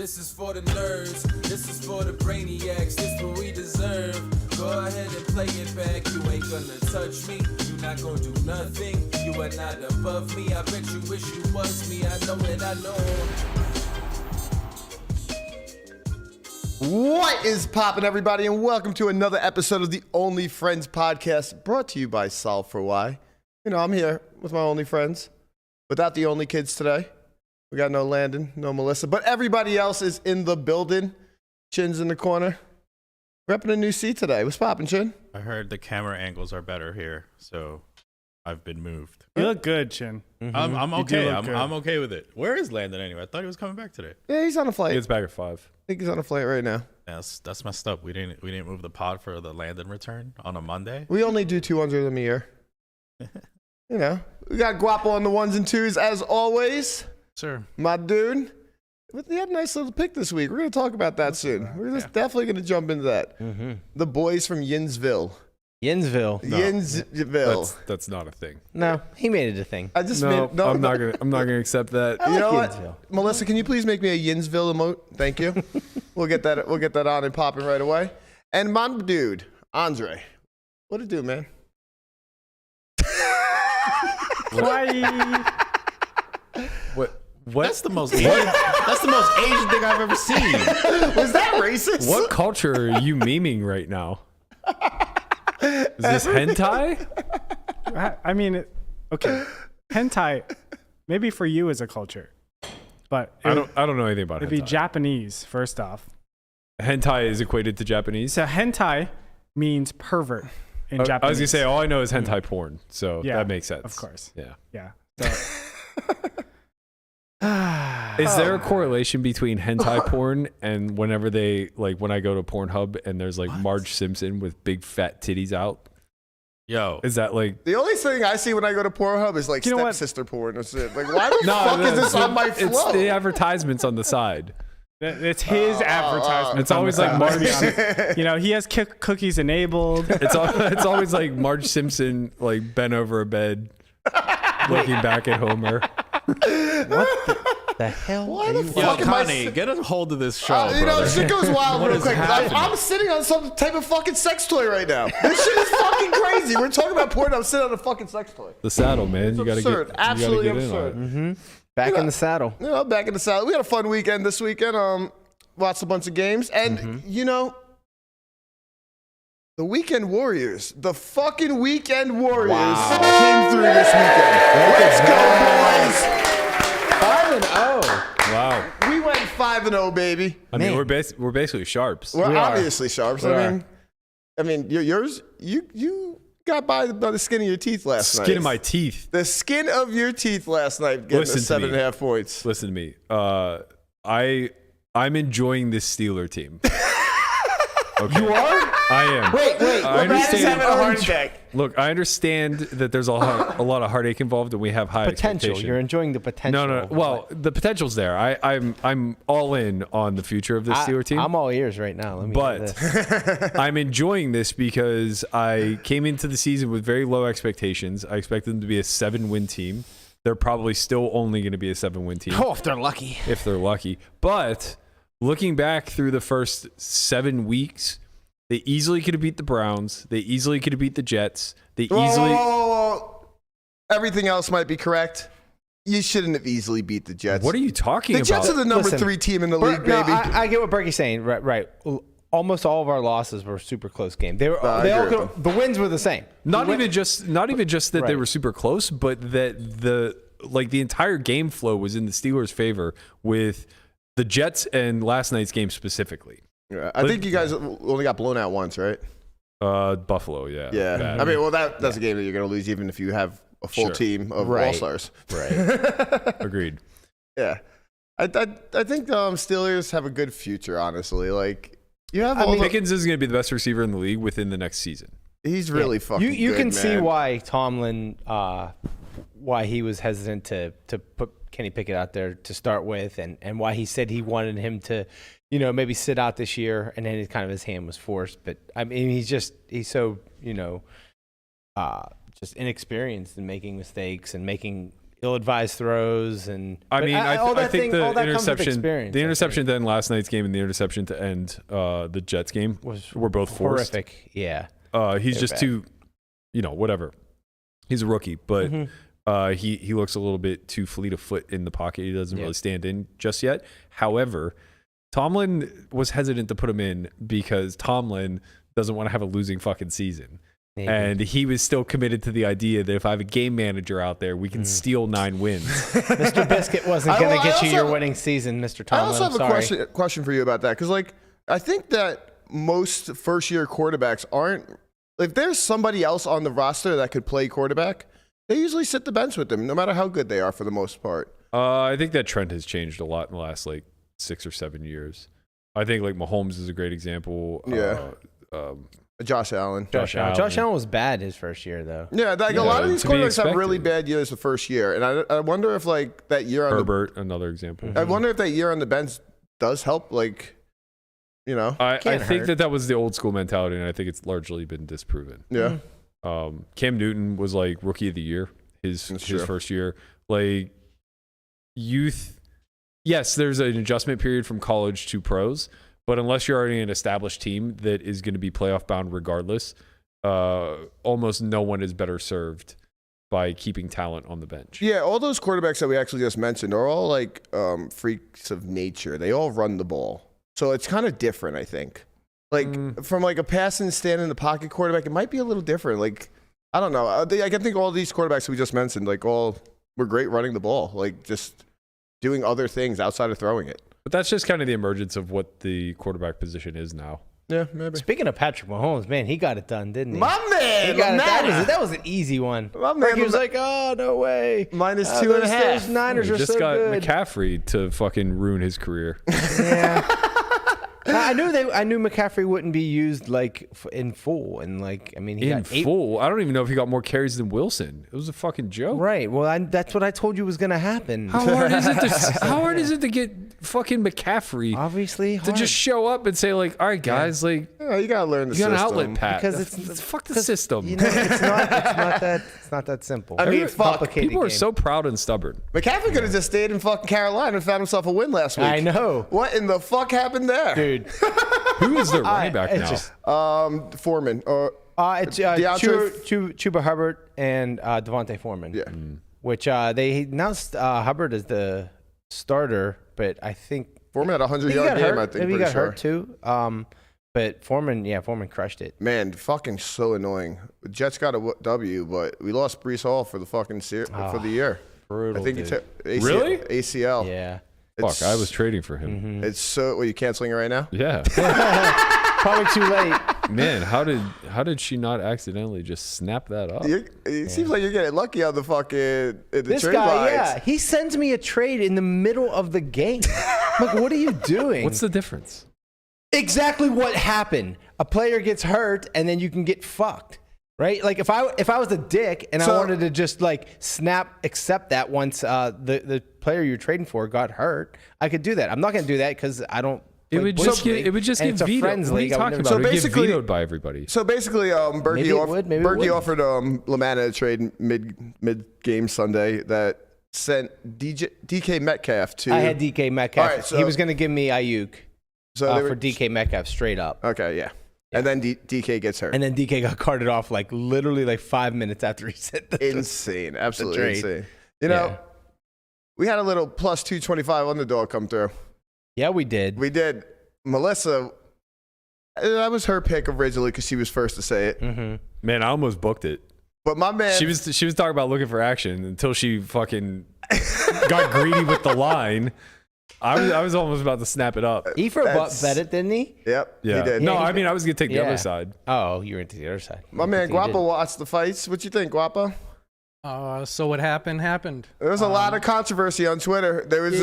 This is for the nerds, this is for the brainiacs, this what we deserve. Go ahead and play it back, you ain't gonna touch me, you not gonna do nothing, you are not above me, I bet you wish you was me, I know it, I know. What is poppin', everybody, and welcome to another episode of the Only Friends podcast, brought to you by Solve for Why. You know, I'm here with my only friends, without the only kids today. We got no Landon, no Melissa, but everybody else is in the building. Chin's in the corner. Repping a new seat today. What's poppin', Chin? I heard the camera angles are better here, so I've been moved. You look good, Chin. Mm-hmm. I'm okay. I'm okay with it. Where is Landon anyway? I thought he was coming back today. Yeah, he's on a flight. He gets back at 5. I think he's on a flight right now. Yeah, that's messed up. We didn't move the pod for the Landon return on a Monday. We only do 200 of them a year. You know, we got Guapo on the ones and twos as always. Sure. My dude. But they had a nice little pick this week. We're going to talk about that soon. We're just definitely going to jump into that. Mm-hmm. The boys from Yinsville. Yinsville. That's not a thing. No, he made it a thing. I'm not gonna accept that. You know what? Melissa, can you please make me a Yinsville emote? Thank you. We'll get that on and popping right away. And my dude, Andre. What it do, man? What? That's the most Asian. That's the most Asian thing I've ever seen. Was that racist? What culture are you memeing right now? Is this hentai? I mean, okay, hentai, maybe for you as a culture, but I don't know anything about it'd hentai. be Japanese first off. Hentai is equated to Japanese. So hentai means pervert in Japanese. I was gonna say all I know is hentai porn, so that makes sense. Of course. Yeah. So. Is there a correlation between hentai porn and whenever when I go to Pornhub and there's Marge Simpson with big fat titties out? Yo, is that the only thing I see when I go to Pornhub is stepsister porn? That's it. Why the fuck is this on my flow? It's the advertisements on the side. It's his advertisement. It's always Marge. He has cookies enabled. It's always Marge Simpson bent over a bed, looking back at Homer. What the hell? Why the fuck am Connie, get a hold of this show, brother. Shit goes wild real quick. I'm sitting on some type of fucking sex toy right now. This shit is fucking crazy. We're talking about porn. I'm sitting on a fucking sex toy. The saddle, man. You gotta absurd. get Absolutely in absurd. on it. Mm-hmm. Back in the saddle. Back in the saddle. We had a fun weekend this weekend. Watched a bunch of games, and the Weekend Warriors, the fucking Weekend Warriors came through this weekend. Let's go, boys. 5-0. Wow. We went 5-0, baby. I mean, we're basically sharps. We're obviously sharps. I mean, yours. You got by the skin of your teeth last night. Skin of my teeth. The skin of your teeth last night, getting the 7.5 points. Listen to me. I'm enjoying this Steeler team. Okay. You are? I am. Wait. I understand. Having a heart attack. Look, I understand that there's a lot of heartache involved, and we have high expectation. You're enjoying the potential. No. Well, the potential's there. I'm all in on the future of this Steeler team. I'm all ears right now. But I'm enjoying this because I came into the season with very low expectations. I expected them to be a 7-win team. They're probably still only going to be a 7-win team. Oh, if they're lucky. But looking back through the first 7 weeks, they easily could have beat the Browns. They easily could have beat the Jets. Whoa. Everything else might be correct. You shouldn't have easily beat the Jets. What are you talking about? The Jets are the number 3 team in the league, baby. No, I get what Berkey's saying. Right. Almost all of our losses were super close games. The wins were the same. Not even just that they were super close, but that the entire game flow was in the Steelers' favor with the Jets and last night's game specifically. Yeah, I think you guys only got blown out once, right? Buffalo, yeah. Yeah. Bad. I mean, that's a game that you're going to lose even if you have a full team of all-stars. Right. Agreed. Yeah. I think Steelers have a good future, honestly. Pickens is going to be the best receiver in the league within the next season. He's really fucking good, You can man. see why Tomlin, why he was hesitant to put Kenny Pickett out there to start with, and why he said he wanted him to, maybe sit out this year, and then his hand was forced. But I mean, he's so just inexperienced in making mistakes and making ill-advised throws, and I mean, I think the interception, the interception to end last night's game and the interception to end the Jets game were both forced. horrific. Yeah, he's They're just bad. too, whatever. He's a rookie, but he looks a little bit too fleet of foot in the pocket. He doesn't really stand in just yet. However, Tomlin was hesitant to put him in because Tomlin doesn't want to have a losing fucking season. Maybe. And he was still committed to the idea that if I have a game manager out there, we can steal 9 wins. Mr. Biscuit wasn't going to get you your winning season, Mr. Tomlin. I also have a question for you about that, because I think that most first-year quarterbacks aren't. If there's somebody else on the roster that could play quarterback, they usually sit the bench with them, no matter how good they are for the most part. I think that trend has changed a lot in the last 6 or 7 years. I think Mahomes is a great example. Yeah. Josh Allen. Josh Allen was bad his first year, though. Yeah, a lot of these quarterbacks have really bad years the first year, and I wonder if that year on Herbert, another example. I wonder if that year on the bench does help. I think that was the old school mentality, and I think it's largely been disproven. Yeah. Cam Newton was rookie of the year his first year. Youth, yes, there's an adjustment period from college to pros, but unless you're already an established team that is going to be playoff bound regardless, almost no one is better served by keeping talent on the bench. Yeah, all those quarterbacks that we actually just mentioned are all freaks of nature. They all run the ball. So it's kind of different, I think. From a pass and stand in the pocket quarterback, it might be a little different. I don't know. I can think all these quarterbacks we just mentioned, all were great running the ball, just doing other things outside of throwing it. But that's just kind of the emergence of what the quarterback position is now. Yeah, maybe. Speaking of Patrick Mahomes, man, he got it done, didn't he? My man! That was an easy one. My man, he was oh, no way. Minus 2.5. Those Niners are so good. Just got McCaffrey to fucking ruin his career. Yeah. I knew McCaffrey wouldn't be used in full, and he got full. I don't even know if he got more carries than Wilson. It was a fucking joke. Right. Well, that's what I told you was going to happen. How hard is it to get fucking McCaffrey? Obviously, to just show up and say all right, guys, you gotta learn the you got system. an outlet, Pat. Because it's fuck the system. It's not that simple. I mean, people are so proud and stubborn. McCaffrey could have just stayed in fucking Carolina and found himself a win last week. I know. What in the fuck happened there? Dude. Who is their running back now? Foreman. It's Chuba Hubbard and Devontae Foreman. Yeah. Which they announced Hubbard as the starter, but I think Foreman had a 100-yard game, I think. Maybe he got hurt too. But Foreman crushed it. Man, fucking so annoying. Jets got a W, but we lost Bryce Hall for the fucking for the year. Brutal. I think he took ACL. Really? ACL. Yeah. Fuck, I was trading for him. Mm-hmm. It's so. Are you canceling it right now? Yeah. Probably too late. Man, how did she not accidentally just snap that up? It seems like you're getting lucky on the fucking This trade guy, lines. yeah, he sends me a trade in the middle of the game. I'm what are you doing? What's the difference? Exactly what happened. A player gets hurt, and then you can get fucked. Right? If I was a dick and I wanted to just accept that once the player you're trading for got hurt, I could do that. I'm not going to do that because I don't. It would just get vetoed. Friends what are you league. talking about? So It would get basically- vetoed by everybody. So basically, Berkey offered LaManna a trade mid game Sunday that sent DK Metcalf to. I had DK Metcalf. All right, so- he was going to give me Ayuk So for DK Metcalf straight up. Okay, yeah. And then DK gets hurt. And then DK got carted off literally 5 minutes after he said that. Insane. Absolutely trade. insane. We had a little plus 225 underdog come through. Yeah, we did. We did. Melissa, that was her pick originally because she was first to say it. Mm-hmm. Man, I almost booked it. But my man. She was talking about looking for action until she fucking got greedy with the line. I was almost about to snap it up. That's- bet it, didn't he? Yep, Yeah. he did. No, Yeah, I mean I was gonna take the other side. Oh, you were into the other side. My man Guapo watched the fights. What you think, Guapo? So what happened? There was a lot of controversy on Twitter. There was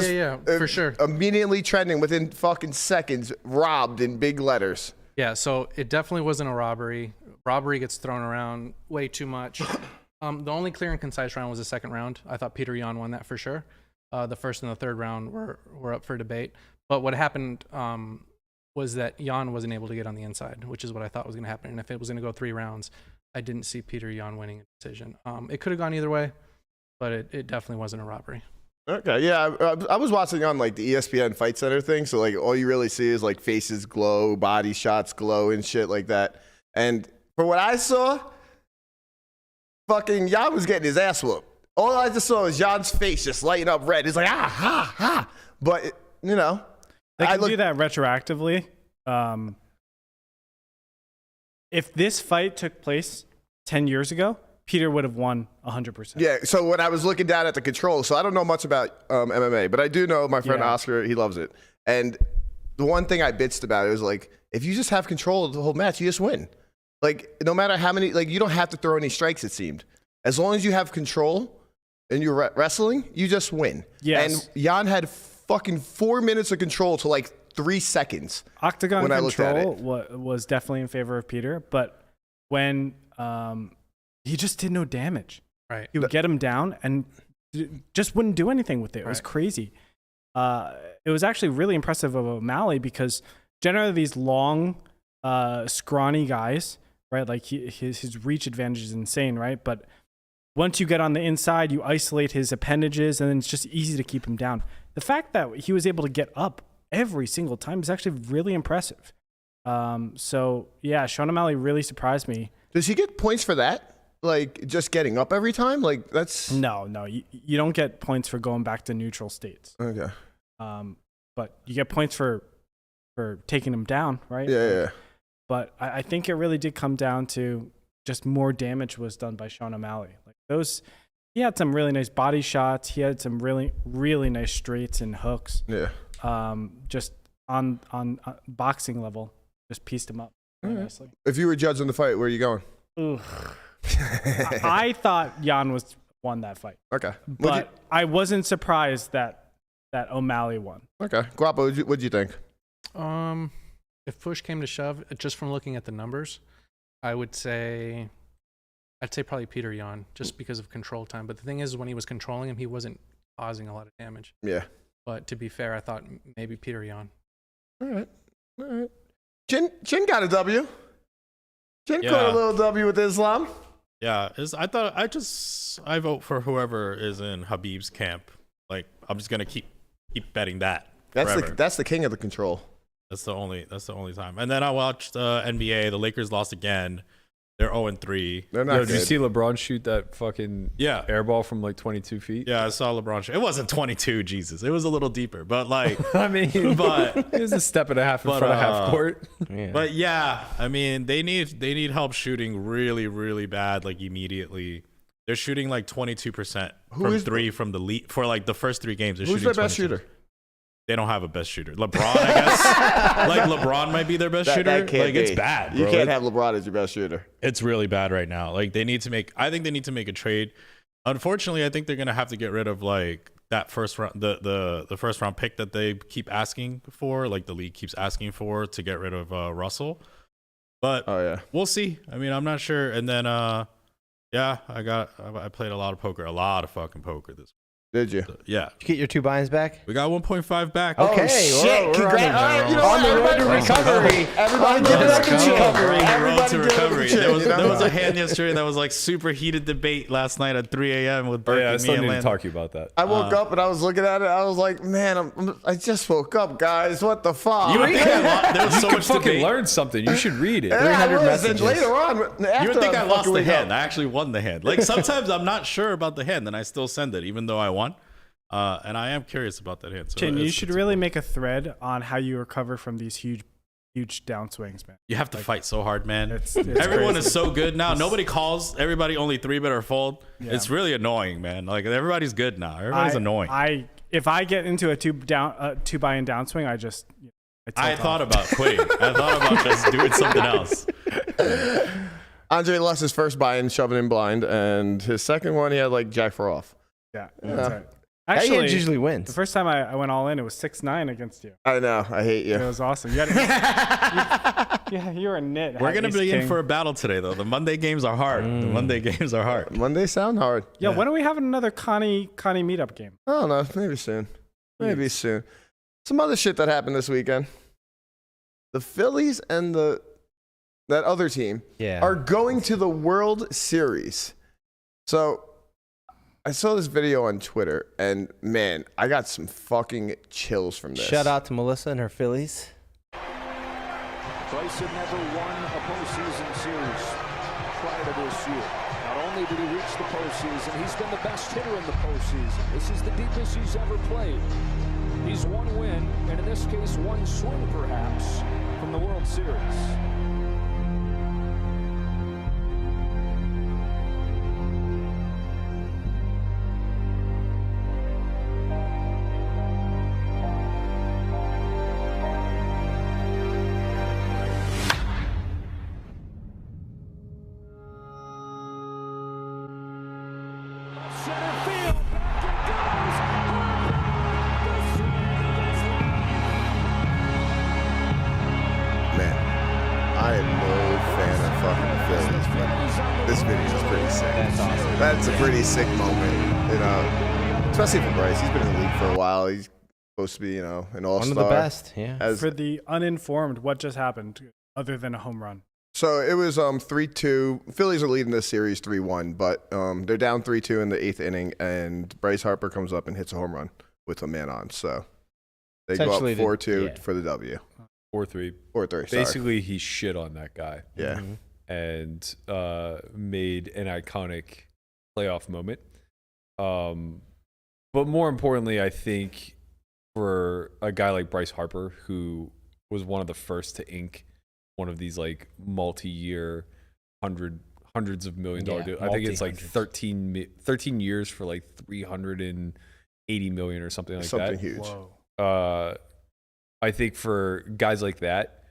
for sure. Immediately trending within fucking seconds, robbed in big letters. Yeah, so it definitely wasn't a robbery. Robbery gets thrown around way too much. The only clear and concise round was the second round. I thought Peter Yan won that for sure. The first and the third round were up for debate. But what happened was that Yan wasn't able to get on the inside, which is what I thought was going to happen. And if it was going to go 3 rounds, I didn't see Peter Yan winning a decision. It could have gone either way, but it definitely wasn't a robbery. Okay, yeah, I was watching on like the ESPN Fight Center thing, so like all you really see is like faces glow, body shots glow, and shit like that. And for what I saw, fucking Jan was getting his ass whooped. All I just saw was Jan's face just lighting up red. It's like ha. But you know, They can do that retroactively. If this fight took place 10 years ago, Peter would have won 100%. Yeah, so when I was looking down at the control, so I don't know much about MMA, but I do know my friend Oscar, he loves it. And the one thing I bitched about it was like, if you just have control of the whole match, you just win. Like, no matter how many, like, you don't have to throw any strikes, it seemed. As long as you have control and you're wrestling, you just win. Yes. And Jan had fucking 4 minutes of control to like 3 seconds. Octagon when I looked at control it. was definitely in favor of Peter, but when he just did no damage. Right. He would get him down and just wouldn't do anything with it. It was crazy. It was actually really impressive of O'Malley because generally these long, scrawny guys, right? Like his reach advantage is insane, right? But once you get on the inside, you isolate his appendages, and then it's just easy to keep him down. The fact that he was able to get up every single time is actually really impressive. So yeah, Sean O'Malley really surprised me. Does he get points for that? Like just getting up every time? Like that's No, you don't get points for going back to neutral states. okay. But you get points for taking him down, right? Yeah. But I think it really did come down to just more damage was done by Sean O'Malley. Like he had some really nice body shots. He had some really, really nice straights and hooks. Yeah. Just on boxing level, just pieced him up nicely. If you were judging the fight, where are you going? I thought Jan won that fight. Okay. But I wasn't surprised that O'Malley won. Okay. Guapo, what'd you think? If push came to shove, just from looking at the numbers, I'd say probably Peter Yan, just because of control time. But the thing is, when he was controlling him, he wasn't causing a lot of damage. Yeah. But to be fair, I thought maybe Peter Yan. All right. Jin got a W. Jin caught a little W with Islam. Yeah, I vote for whoever is in Habib's camp. Like, I'm just gonna keep betting that. That's the king of the control. That's the only time. And then I watched NBA. The Lakers lost again. They're 0-3. They're not good. Did you see LeBron shoot that fucking air ball from like 22 feet? Yeah, I saw LeBron shoot. It wasn't 22, Jesus. It was a little deeper, but like, I mean, it was a step and a half in front of half court. Yeah. But yeah, I mean, they need help shooting really, really bad, like immediately. They're shooting like 22% from three from the lead for like the first 3 games. Who's their best shooter? They don't have a best shooter. LeBron, I guess. Like LeBron might be their best shooter. That can't like be. It's bad. You bro. can't have LeBron as your best shooter. It's really bad right now. Like I think they need to make a trade. Unfortunately, I think they're gonna have to get rid of like that first round, the first round pick that they keep asking for, like the league keeps asking for to get rid of Russell. But we'll see. I mean, I'm not sure. And then I played a lot of fucking poker this week. Did you? Did Yeah. you get your 2 buy-ins back? We got 1.5 back. Okay, shit! Congrats! on the road to recovery. Everybody give it up to recovery. On the road to recovery. There was a a hand yesterday that was like super heated debate last night at 3 a.m. with Berkey, I me still and need to Landon. talk to you about that. I woke up and I was looking at it. I was like, man, I just woke up, guys. What the fuck? You would think there was so You much fucking debate. learn something. You should read it. Yeah, I 300 was, messages. and later on, You would think I lost the wake up. hand. I actually won the hand. Like sometimes I'm not sure about the hand, and I still send it, even though I won. And I am curious about that hand. So Chin, you should really make a thread on how you recover from these huge downswings, man. You have to fight so hard, man. It's Everyone crazy. is so good now. Nobody calls. Everybody only 3-bet or fold. Yeah. It's really annoying, man. Like everybody's good now. Everybody's annoying. If I get into a two buy-in downswing, I thought about quitting. I thought about just doing something else. Andre lost his first buy-in, shoving in blind, and his second one, he had like jack for off. Yeah, that's right. That Actually, hand usually the wins. first time I went all in, it was 6-9 against you. I know. I hate you. It was awesome. You were a nit. We're gonna Ace be in King. for a battle today, though. The Monday games are hard. Monday sound hard. Yeah, when are we having another Connie meetup game? I don't know. Maybe soon. Maybe soon. Some other shit that happened this weekend. The Phillies and that other team are going to the World Series. So I saw this video on Twitter, and man, I got some fucking chills from this. Shout out to Melissa and her Phillies. Bryce had never won a postseason series prior to this year. Not only did he reach the postseason, he's been the best hitter in the postseason. This is the deepest he's ever played. He's one win, and in this case, one swing perhaps, from the World Series. I am no fan of fucking Phillies, but this video is pretty sick. That's awesome. That's a pretty sick moment, you know, especially for Bryce. He's been in the league for a while. He's supposed to be, you know, an all-star. One of the best, yeah. For the uninformed, what just happened other than a home run? So it was 3-2. Phillies are leading this series 3-1, but they're down 3-2 in the 8th inning, and Bryce Harper comes up and hits a home run with a man on. So they go up 4-2 for the W. 4-3. 4-3. Sorry. Basically, he shit on that guy. Yeah. And made an iconic playoff moment. But more importantly, I think for a guy like Bryce Harper, who was one of the first to ink one of these like multi-year hundreds of $1 million deals. I think it's like 13 years for like $380 million or something like that. Something huge. Whoa. I think for guys like that,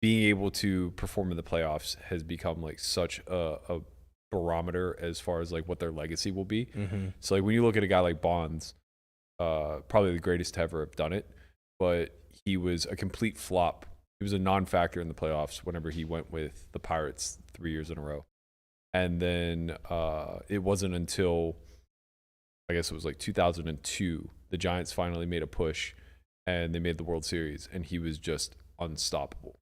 being able to perform in the playoffs has become like such a barometer as far as like what their legacy will be. Mm-hmm. So like when you look at a guy like Bonds, probably the greatest to ever have done it, but he was a complete flop. He was a non-factor in the playoffs whenever he went with the Pirates 3 years in a row. And then it wasn't until, I guess it was like 2002, the Giants finally made a push and they made the World Series, and he was just unstoppable.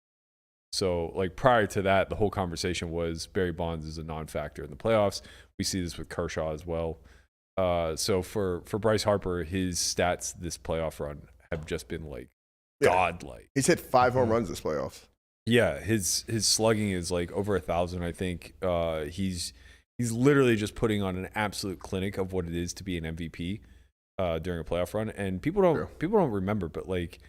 So like prior to that, the whole conversation was Barry Bonds is a non-factor in the playoffs. We see this with Kershaw as well. So for Bryce Harper, his stats this playoff run have just been like godlike. He's hit 5 home runs this playoffs. Yeah, his slugging is like over 1,000. I think he's literally just putting on an absolute clinic of what it is to be an MVP during a playoff run. And people don't remember, but like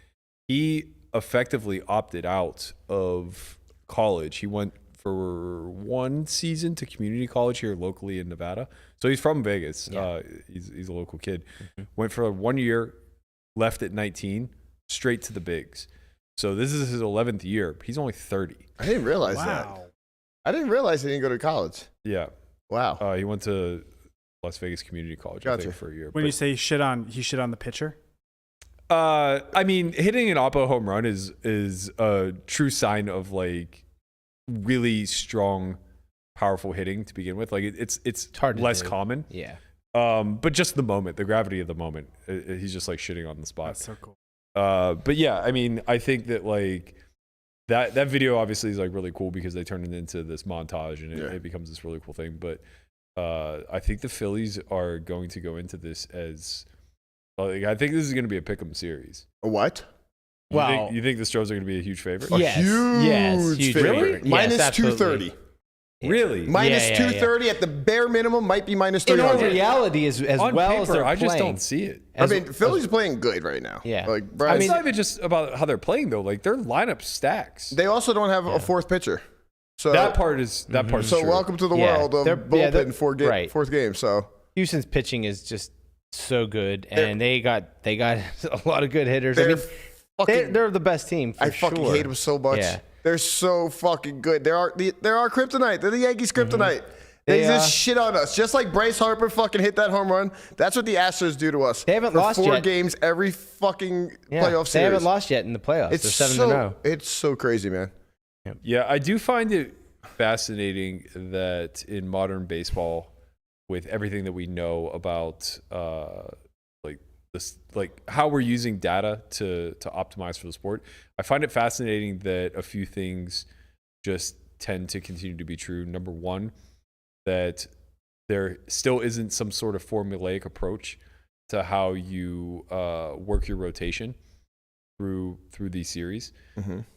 he effectively opted out of college. He went for one season to community college here locally in Nevada. So he's from Vegas. Yeah. He's a local kid. Mm-hmm. Went for 1 year, left at 19, straight to the bigs. So this is his 11th year. He's only 30. I didn't realize that. I didn't realize he didn't go to college. Yeah. Wow. He went to Las Vegas Community College, I think, for a year. When you say he shit on the pitcher? I mean, hitting an oppo home run is a true sign of like really strong, powerful hitting to begin with. Like it's less common. Yeah. But just the moment, the gravity of the moment, he's just like shitting on the spot. That's so cool. But yeah, I mean, I think that like that video obviously is like really cool because they turn it into this montage and it becomes this really cool thing. But I think the Phillies are going to go into this as like, I think this is going to be a pick'em series. A what? Wow. You think the Stros are going to be a huge favorite? Yes. Huge favorite. Really? Minus Yes, 230. Really? Minus 230 at the bare minimum, might be minus 300. In reality, as on well paper, as they're I just playing. don't see it. I mean, Philly's playing good right now. Yeah. Like, Bryce, I mean, it's not even just about how they're playing though. Like their lineup stacks. they also don't have a fourth pitcher. So That part is true. So welcome to the world of bullpen fourth game. So Houston's pitching is just so good, and they got a lot of good hitters. I mean, they're the best team. For I fucking sure. hate them so much. Yeah. They're so fucking good. They're our kryptonite. They're the Yankees' kryptonite. They just shit on us. Just like Bryce Harper fucking hit that home run. That's what the Astros do to us. They haven't for lost 4 yet. games every fucking playoff series. They haven't lost yet in the playoffs. It's They're 7-0. It's so crazy, man. Yeah, I do find it fascinating that in modern baseball, with everything that we know about like how we're using data to optimize for the sport, I find it fascinating that a few things just tend to continue to be true. Number one, that there still isn't some sort of formulaic approach to how you work your rotation through these series.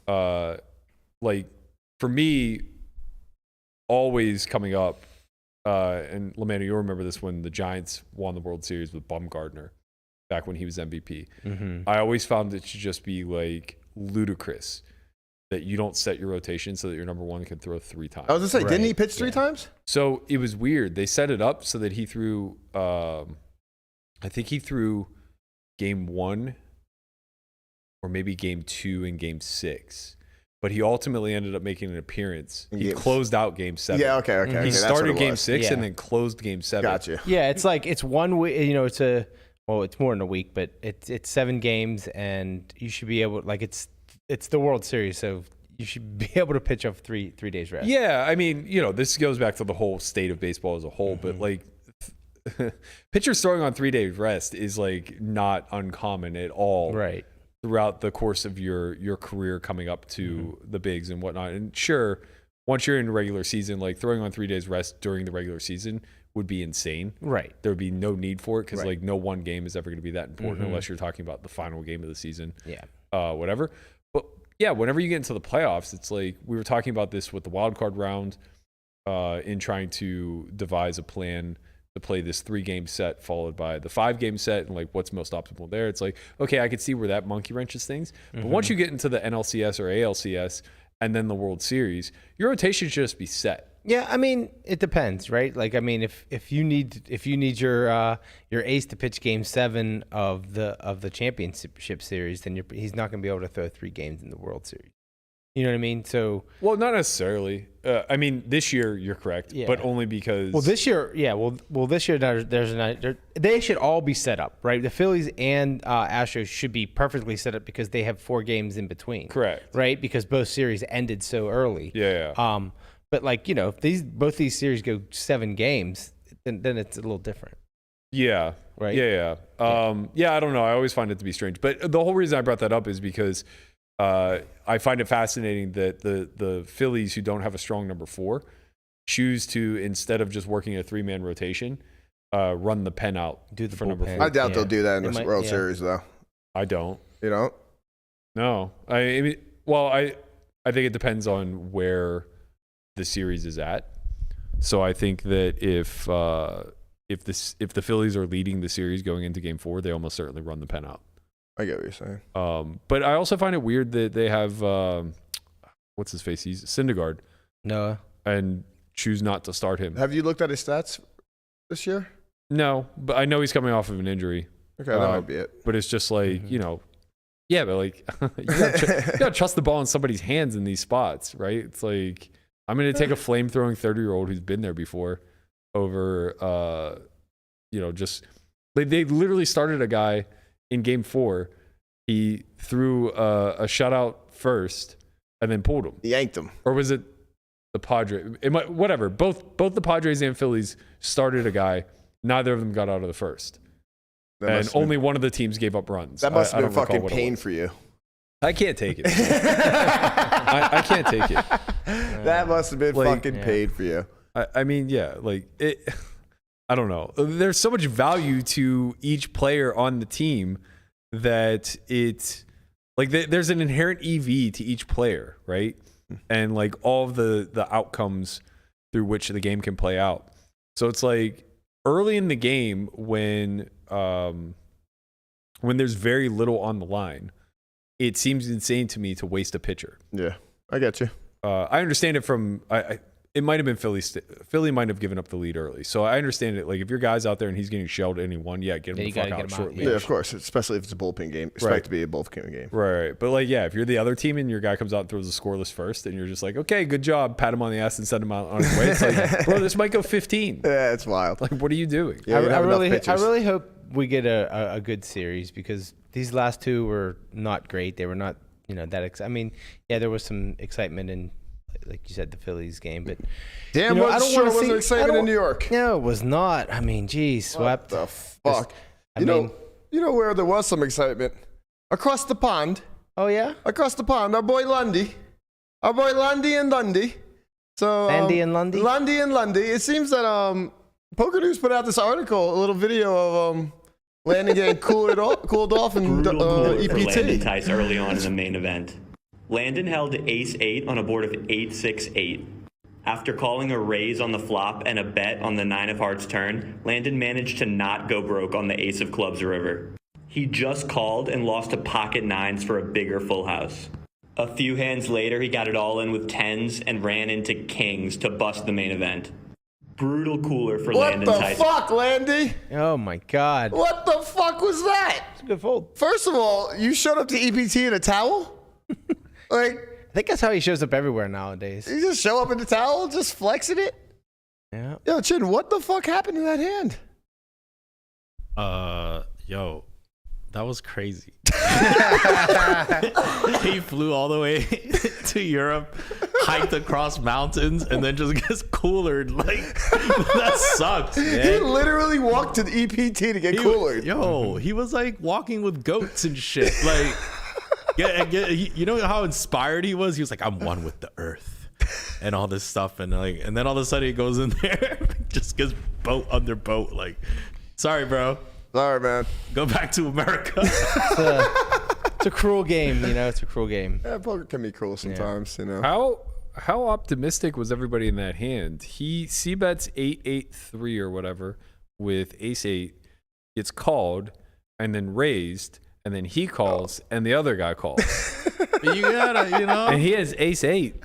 Like for me, always coming up, and Lamanna, you'll remember this when the Giants won the World Series with Bumgarner back when he was MVP. I always found it to just be like ludicrous that you don't set your rotation so that your number one can throw 3 times. I was gonna say, didn't he pitch 3 times? So it was weird. They set it up so that he threw, I think he threw game 1 or maybe game 2 and game 6. But he ultimately ended up making an appearance. He closed out game 7. Yeah, okay. He started game 6 and then closed game 7. Gotcha. Yeah, it's like it's 1 week. You know, it's more than a week, but it's 7 games, and you should be able, like, it's the World Series, so you should be able to pitch off 3 days rest. Yeah, I mean, you know, this goes back to the whole state of baseball as a whole, but like pitchers throwing on 3 days rest is like not uncommon at all. Right. Throughout the course of your career coming up to the bigs and whatnot. And sure, once you're in regular season, like throwing on 3 days rest during the regular season would be insane. Right. There would be no need for it because like no one game is ever going to be that important unless you're talking about the final game of the season. Yeah. Whatever. But yeah, whenever you get into the playoffs, it's like we were talking about this with the wild card round in trying to devise a plan to play this 3-game set followed by the 5-game set and like what's most optimal there. It's like, okay, I could see where that monkey wrenches things. But once you get into the NLCS or ALCS and then the World Series, your rotation should just be set. Yeah, I mean, it depends, right? Like, I mean, if you need your ace to pitch Game 7 of the championship series, then he's not going to be able to throw 3 games in the World Series. You know what I mean? So, well, not necessarily. I mean, this year you're correct, but only because. Well, this year, yeah. Well, this year they should all be set up, right? The Phillies and Astros should be perfectly set up because they have 4 games in between. Correct. Right, because both series ended so early. Yeah. But like, you know, if both these series go 7 games, then it's a little different. Yeah. Right. Yeah. I don't know. I always find it to be strange, but the whole reason I brought that up is because. I find it fascinating that the Phillies, who don't have a strong number 4, choose to, instead of just working a 3-man rotation, run the pen out for number 4. I doubt they'll do that in the World Series, though. I don't. You don't? No. I mean, well, I think it depends on where the series is at. So I think that if the Phillies are leading the series going into Game 4, they almost certainly run the pen out. I get what you're saying. But I also find it weird that they have what's his face? He's Syndergaard. No. And choose not to start him. Have you looked at his stats this year? No, but I know he's coming off of an injury. Okay, that might be it. But it's just like, you know, yeah, but like you gotta trust the ball in somebody's hands in these spots, right? It's like I'm gonna take a flame-throwing 30-year-old who's been there before over you know, just they literally started a guy in Game 4, he threw a shutout first and then pulled him. Yanked him. Or was it the Padres? Whatever. Both the Padres and Phillies started a guy. Neither of them got out of the first. And only one of the teams gave up runs. That must have been fucking pain for you. I can't take it. I can't take it. That must have been fucking pain for you. I mean, yeah, like it. I don't know. There's so much value to each player on the team that it's like there's an inherent EV to each player, right? And like all of the outcomes through which the game can play out. So it's like early in the game when there's very little on the line, it seems insane to me to waste a pitcher. Yeah, I get you. I understand it from it might have been Philly might have given up the lead early. So I understand it. Like if your guy's out there and he's getting shelled at anyone, get him the fuck out shortly. Yeah, of course. Especially if it's a bullpen game. Expect to be a bullpen game. Right. But like, yeah, if you're the other team and your guy comes out and throws a scoreless first and you're just like, okay, good job, pat him on the ass and send him out on his way. It's like, bro, this might go 15. Yeah, it's wild. Like, what are you doing? Yeah, I really hope we get a good series because these last 2 were not great. They were not, you know, that I mean, yeah, there was some excitement in, like you said, the Phillies game, but damn, you know, wasn't excitement in New York. No, it was not. I mean, geez, swept. What the fuck? You know where there was some excitement? Across the pond. Oh yeah, across the pond. Our boy Lundy and Dundee. So Landy and Lundy. Lundy and Lundy. It seems that Poker News put out this article, a little video of Landon getting cooled off in Brutal cooler for Landon EPT. Tice early on in the main event. Landon held ace-8 on a board of 8-6-8. After calling a raise on the flop and a bet on the 9 of hearts turn, Landon managed to not go broke on the ace of clubs river. He just called and lost to pocket 9s for a bigger full house. A few hands later, he got it all in with 10s and ran into kings to bust the main event. Brutal cooler for What Landon the Tice. fuck, Landy? Oh my God. What the fuck was that? It's a good fold. First of all, you showed up to EPT in a towel? Like, I think that's how he shows up everywhere nowadays. you just show up in the towel, just flexing it? Yeah. Yo, Chin, what the fuck happened to that hand? Yo, that was crazy. He flew all the way to Europe, hiked across mountains, and then just gets coolered. Like, that sucks, He man. literally walked to the EPT to get cooler. Yo, he was like walking with goats and shit. Like, you know how inspired he was? He was like, I'm one with the earth and all this stuff. And then all of a sudden he goes in there, just gets boat under boat. Like, sorry, bro. Sorry, man. Go back to America. It's a cruel game, you know. It's a cruel game. Yeah, poker can be cruel sometimes, you know. How optimistic was everybody in that hand? He c-bets 8-8-3 or whatever with ace-8, gets called and then raised, and then he calls and the other guy calls. You gotta, you know. And he has ace-8.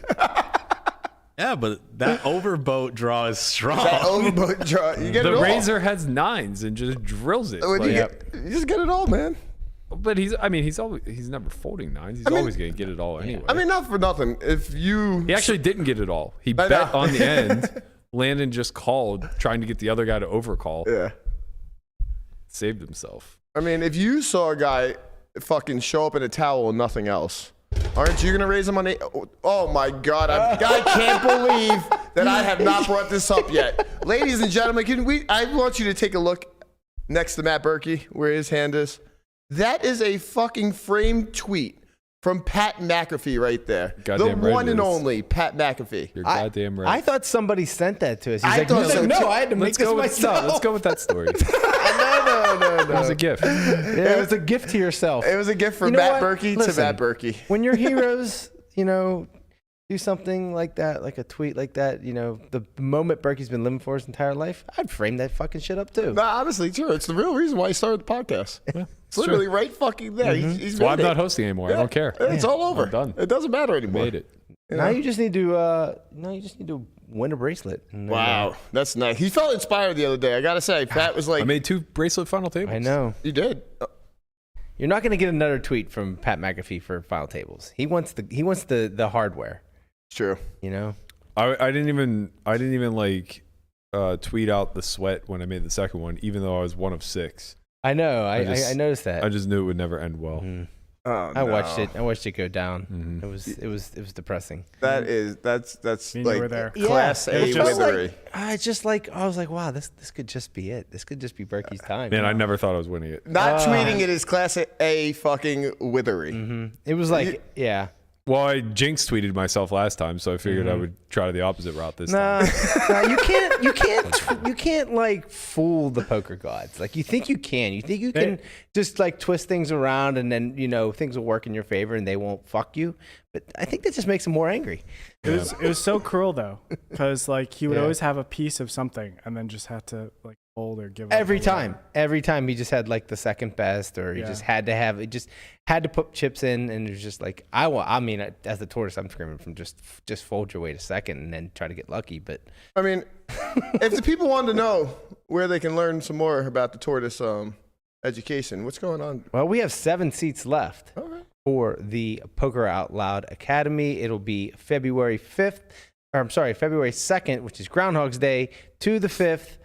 Yeah, but that overboat draw is strong. That overboat draw, you get it The all. razor has 9s and just drills it. When Like, you just get it all, man. but he's never folding 9s. He's always going to get it all anyway. I mean, not for nothing. If you he actually didn't get it all. He I bet know. on the end. Landon just called, trying to get the other guy to overcall. yeah. Saved himself. I mean, if you saw a guy fucking show up in a towel and nothing else, aren't you gonna raise him on 8? Oh my God! I can't believe that I have not brought this up yet, ladies and gentlemen. I want you to take a look next to Matt Berkey, where his hand is. That is a fucking framed tweet from Pat McAfee right there. Goddamn the right one it and is. only Pat McAfee. You're goddamn right. I thought somebody sent that to us. He's I like, thought so, no, too. I had to make Let's this go with myself. let's go with that story. It No. was a gift. Yeah, it was a gift to yourself. It was a gift from You know Matt what? Berkey to Listen, Matt Berkey. When your heroes, you know, do something like that, like a tweet like that, you know, the moment Berkey's been living for his entire life, I'd frame that fucking shit up too. No, honestly, true. It's the real reason why he started the podcast. It's literally right fucking there. He's Well, I'm made not it. hosting anymore. I don't care. It's all over. I'm done. It doesn't matter anymore. Made it. Now you just need to, win a bracelet. And then, Wow, that's nice. He felt inspired the other day. I gotta say, Pat was like, I made 2 bracelet final tables. I know. "You did." You're not going to get another tweet from Pat McAfee for final tables. He wants the hardware, It's true. you know? I didn't even like tweet out the sweat when I made the second one, even though I was 1 of 6. I know. I just- noticed that. I just knew it would never end well. Oh, I watched it. I watched it go down. Mhm. It was depressing. That's Me and you like were there. class Yeah, A it felt withery. I was like, wow, this could just be it. This could just be Berkey's time. Man, I never thought I was winning it. Not tweeting it is class A fucking withery. It was like, yeah. Well, I jinx tweeted myself last time, so I figured I would try the opposite route this time. Nah, you can't like fool the poker gods. Like you think you can. You think you can just like twist things around and then, you know, things will work in your favor and they won't fuck you. But I think that just makes them more angry. It was so cruel though, because like he would always have a piece of something and then just had to like fold or give up Every or whatever. time he just had like the second best, or he just had to put chips in, and it was just like I mean, as the tortoise, I'm screaming from just fold your way to second and then try to get lucky. But I mean, if the people want to know where they can learn some more about the tortoise education, what's going on? well, we have 7 seats left Okay. for the Poker Out Loud Academy. It'll be February 2nd, which is Groundhog's Day, to the 5th.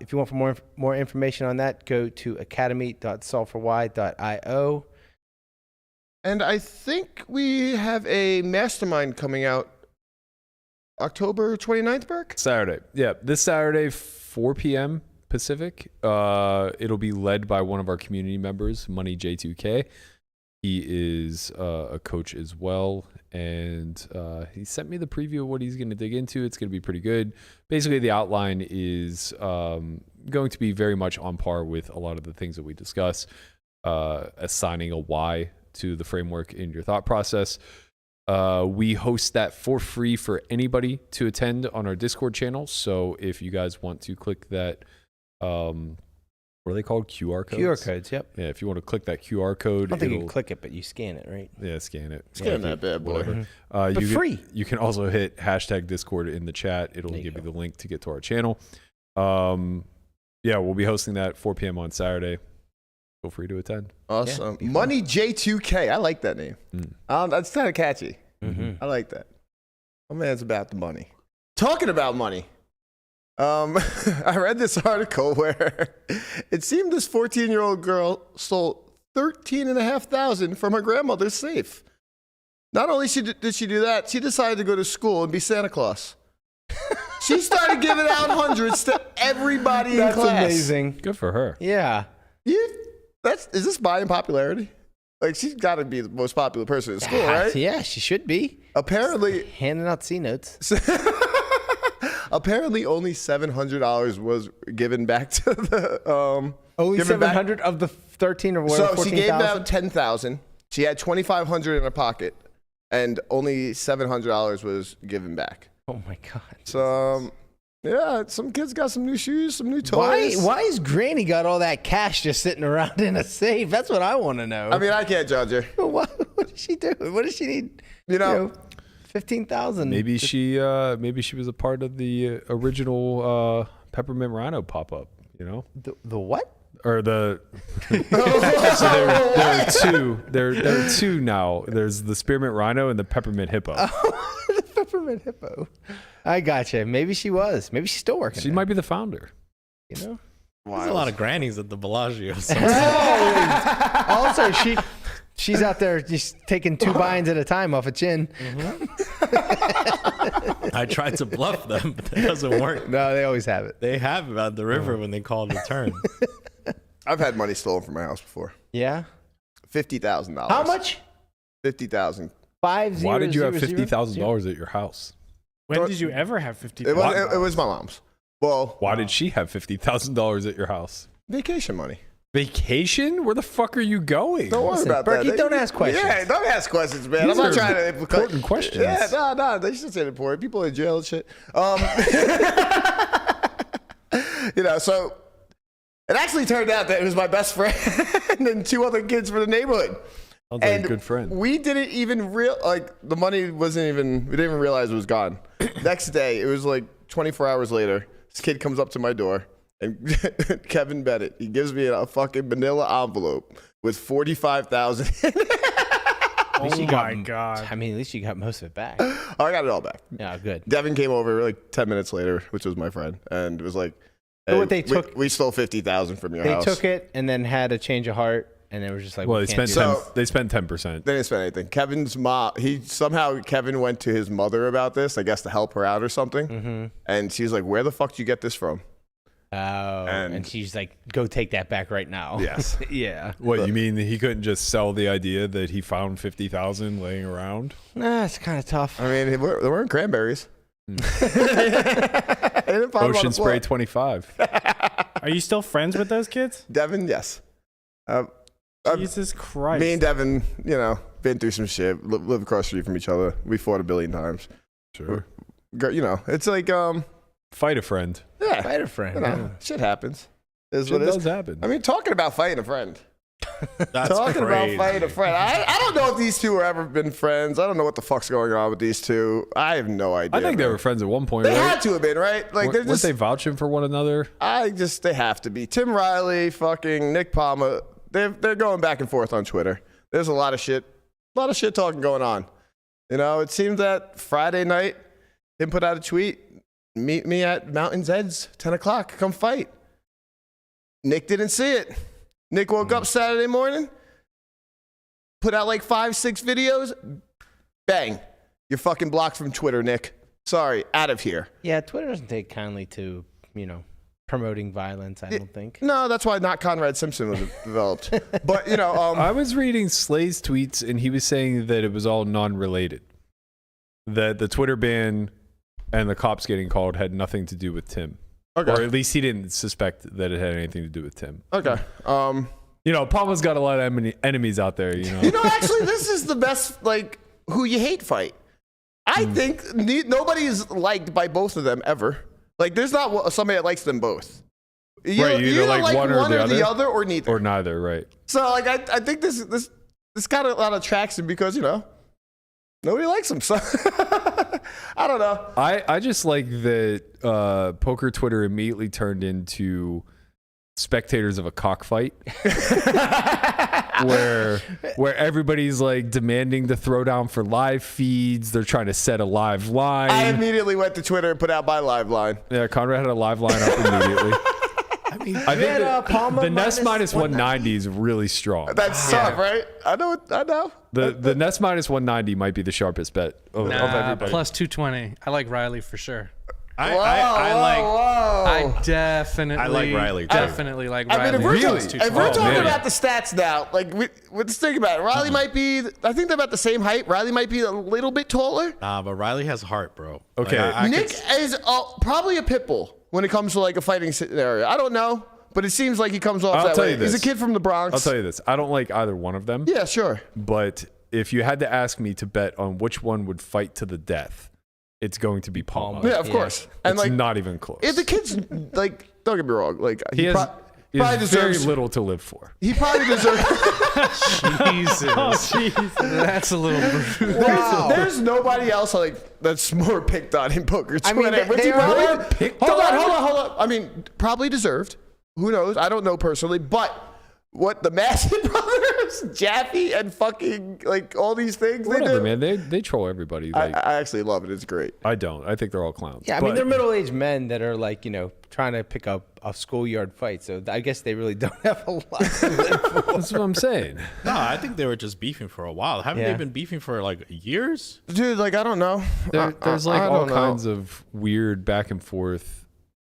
If you want more information on that, go to academy.solveforwhy.io. And I think we have a mastermind coming out October 29th, Burke? Saturday. Yeah, this Saturday, 4 p.m. Pacific. It'll be led by one of our community members, Money J2K. He is a coach as well, and he sent me the preview of what he's going to dig into. It's going to be pretty good. Basically, the outline is going to be very much on par with a lot of the things that we discuss, assigning a why to the framework in your thought process. We host that for free for anybody to attend on our Discord channel. So if you guys want to click that, what are they called? QR codes? QR codes, yep. Yeah, if you want to click that QR code. I don't think you can click it, but you scan it, right? Yeah, scan it. Scan that bad boy. Whatever. But free. You can also hit hashtag Discord in the chat. It'll give you the link to get to our channel. Yeah, we'll be hosting that 4 p.m. on Saturday. Feel free to attend. Awesome. Money J2K. I like that name. That's kind of catchy. I like that. My man's about the money. Talking about money. I read this article where it seemed this 14-year-old girl stole $13,500 from her grandmother's safe. Not only did she do that, she decided to go to school and be Santa Claus. She started giving out hundreds to everybody in class. That's amazing. Good for her. Yeah. Is this buying popularity? Like, she's got to be the most popular person in school, right? Yeah, she should be. Apparently, handing out C notes. Apparently, only $700 was given back to the. Only $700 of the 13 or whatever. So she gave out $10,000. She had $2,500 in her pocket, and only $700 was given back. Oh my God. So, yeah, some kids got some new shoes, some new toys. Why is Granny got all that cash just sitting around in a safe? That's what I want to know. I mean, I can't judge her. What does she do? What does she need? You know, 15,000. Maybe she was a part of the original Peppermint Rhino pop-up, you know? The what? Or the so there are two. There are two now. There's the Spearmint Rhino and the Peppermint Hippo. Oh, the Peppermint Hippo. I gotcha. Maybe she was. Maybe she's still working. She might be the founder. You know? There's a lot of grannies at the Bellagio. Also, she's out there just taking 2 binds at a time off a chin. I tried to bluff them, but it doesn't work. No, they always have it. They have about the river when they call the turn. I've had money stolen from my house before. Yeah? $50,000. How much? $50,000. 5 Why did you have $50,000 at your house? When did you ever have It $50,000? was my mom's. Well, Why did she have $50,000 at your house? vacation money. Vacation? Where the fuck are you going? Don't worry about Berkey, that. don't ask questions. Yeah, don't ask questions, man. These I'm not are trying to important questions. Yeah, no, they should say it important. People in jail and shit. You know, so it actually turned out that it was my best friend and 2 other kids from the neighborhood. Sounds like a good friend. We didn't even the money wasn't even, we didn't even realize it was gone. Next day, it was like 24 hours later, this kid comes up to my door, and Kevin Bennett, he gives me a fucking manila envelope with $45,000 in it. Oh my God. I mean, at least you got most of it back. Oh, I got it all back. Yeah, good. Devin came over like 10 minutes later, which was my friend, and it was like, So what they took- we stole $50,000 from your They house. took it and then had a change of heart, and they were just like, Well, we they can't spent do 10, this. they spent 10%. They didn't spend anything. Kevin's mom, Kevin went to his mother about this, I guess to help her out or something. And she's like, where the fuck did you get this from? Oh, and she's like, go take that back right now. Yes. Yeah. What, you mean he couldn't just sell the idea that he found 50,000 laying around? Nah, it's kind of tough. I mean, there weren't cranberries. They didn't find them on Ocean the floor. Spray 25. Are you still friends with those kids? Devin, yes. Jesus Christ. Me and Devin, you know, been through some shit, live across the street from each other. We fought a billion times. Sure. You know, it's like, Fight a friend. yeah, Fight a friend. you know, shit happens. Is Shit what it is. does happen. I mean, talking about fighting a friend. That's Talking crazy. about fighting a friend. I don't know if these two have ever been friends. I don't know what the fuck's going on with these two. I have no idea. I think they man. were friends at one point, They right? had to have been, right? Like, they're Weren't just, they vouching for one another? they have to be. Tim Reilly, fucking Nick Palmer, they're going back and forth on Twitter. There's a lot of shit talking going on. You know, it seems that Friday night, him put out a tweet, meet me at Mountain's Edge, 10 o'clock, come fight. Nick didn't see it. Nick woke up Saturday morning, put out like 5-6 videos, bang. You're fucking blocked from Twitter, Nick. Sorry, out of here. Yeah, Twitter doesn't take kindly to, you know, promoting violence, I don't think. No, that's why not Conrad Simpson was developed. But, you know. I was reading Slay's tweets, and he was saying that it was all non-related. That the Twitter ban and the cops getting called had nothing to do with Tim. Okay. Or at least he didn't suspect that it had anything to do with Tim. Okay. You know, Palma's got a lot of enemies out there, you know. You know, actually, this is the best, like, who you hate fight. I think nobody is liked by both of them ever. Like, there's not somebody that likes them both. You either like one or the other or neither. Or neither, right. So, like, I think this got a lot of traction because, you know, nobody likes them. So, I don't know. I just like that poker Twitter immediately turned into spectators of a cockfight where everybody's like demanding the throwdown for live feeds. They're trying to set a live line. I immediately went to Twitter and put out my live line. Yeah, Conrad had a live line up immediately. I think the Nest minus 190 is really strong. That's tough, right? I know. The Nest minus 190 might be the sharpest bet of everybody. Plus 220. I like Reilly for sure. I definitely. I like Reilly, too. Definitely like Reilly. I mean, if we're talking man. about the stats now, like, let's think about it. Reilly might be, I think they're about the same height. Reilly might be a little bit taller. Nah, but Reilly has heart, bro. Okay. Like, Nick is probably a pit bull when it comes to like a fighting scenario. I don't know, but it seems like he comes off that way. He's a kid from the Bronx. I'll tell you this. I don't like either one of them. Yeah, sure. But if you had to ask me to bet on which one would fight to the death, it's going to be Palma. Yeah, of course. And it's like, not even close. if the kid's like, don't get me wrong, like he has probably very deserves little to live for. He probably deserves. Jesus. That's a little brutal. There's nobody else like that's more picked on in poker. I mean, Hold on. I mean, probably deserved. Who knows? I don't know personally, but what the Massey brothers, Jaffe, and fucking like all these things Whatever, they do. man. They troll everybody. Like, I actually love it. It's great. I don't. I think they're all clowns. Yeah, I mean, they're middle-aged men that are like, you know, trying to pick up a schoolyard fight. So I guess they really don't have a lot to live for. That's what I'm saying. No, I think they were just beefing for a while. Haven't they been beefing for like years? Dude, like, I don't know. There's like all kinds of weird back and forth.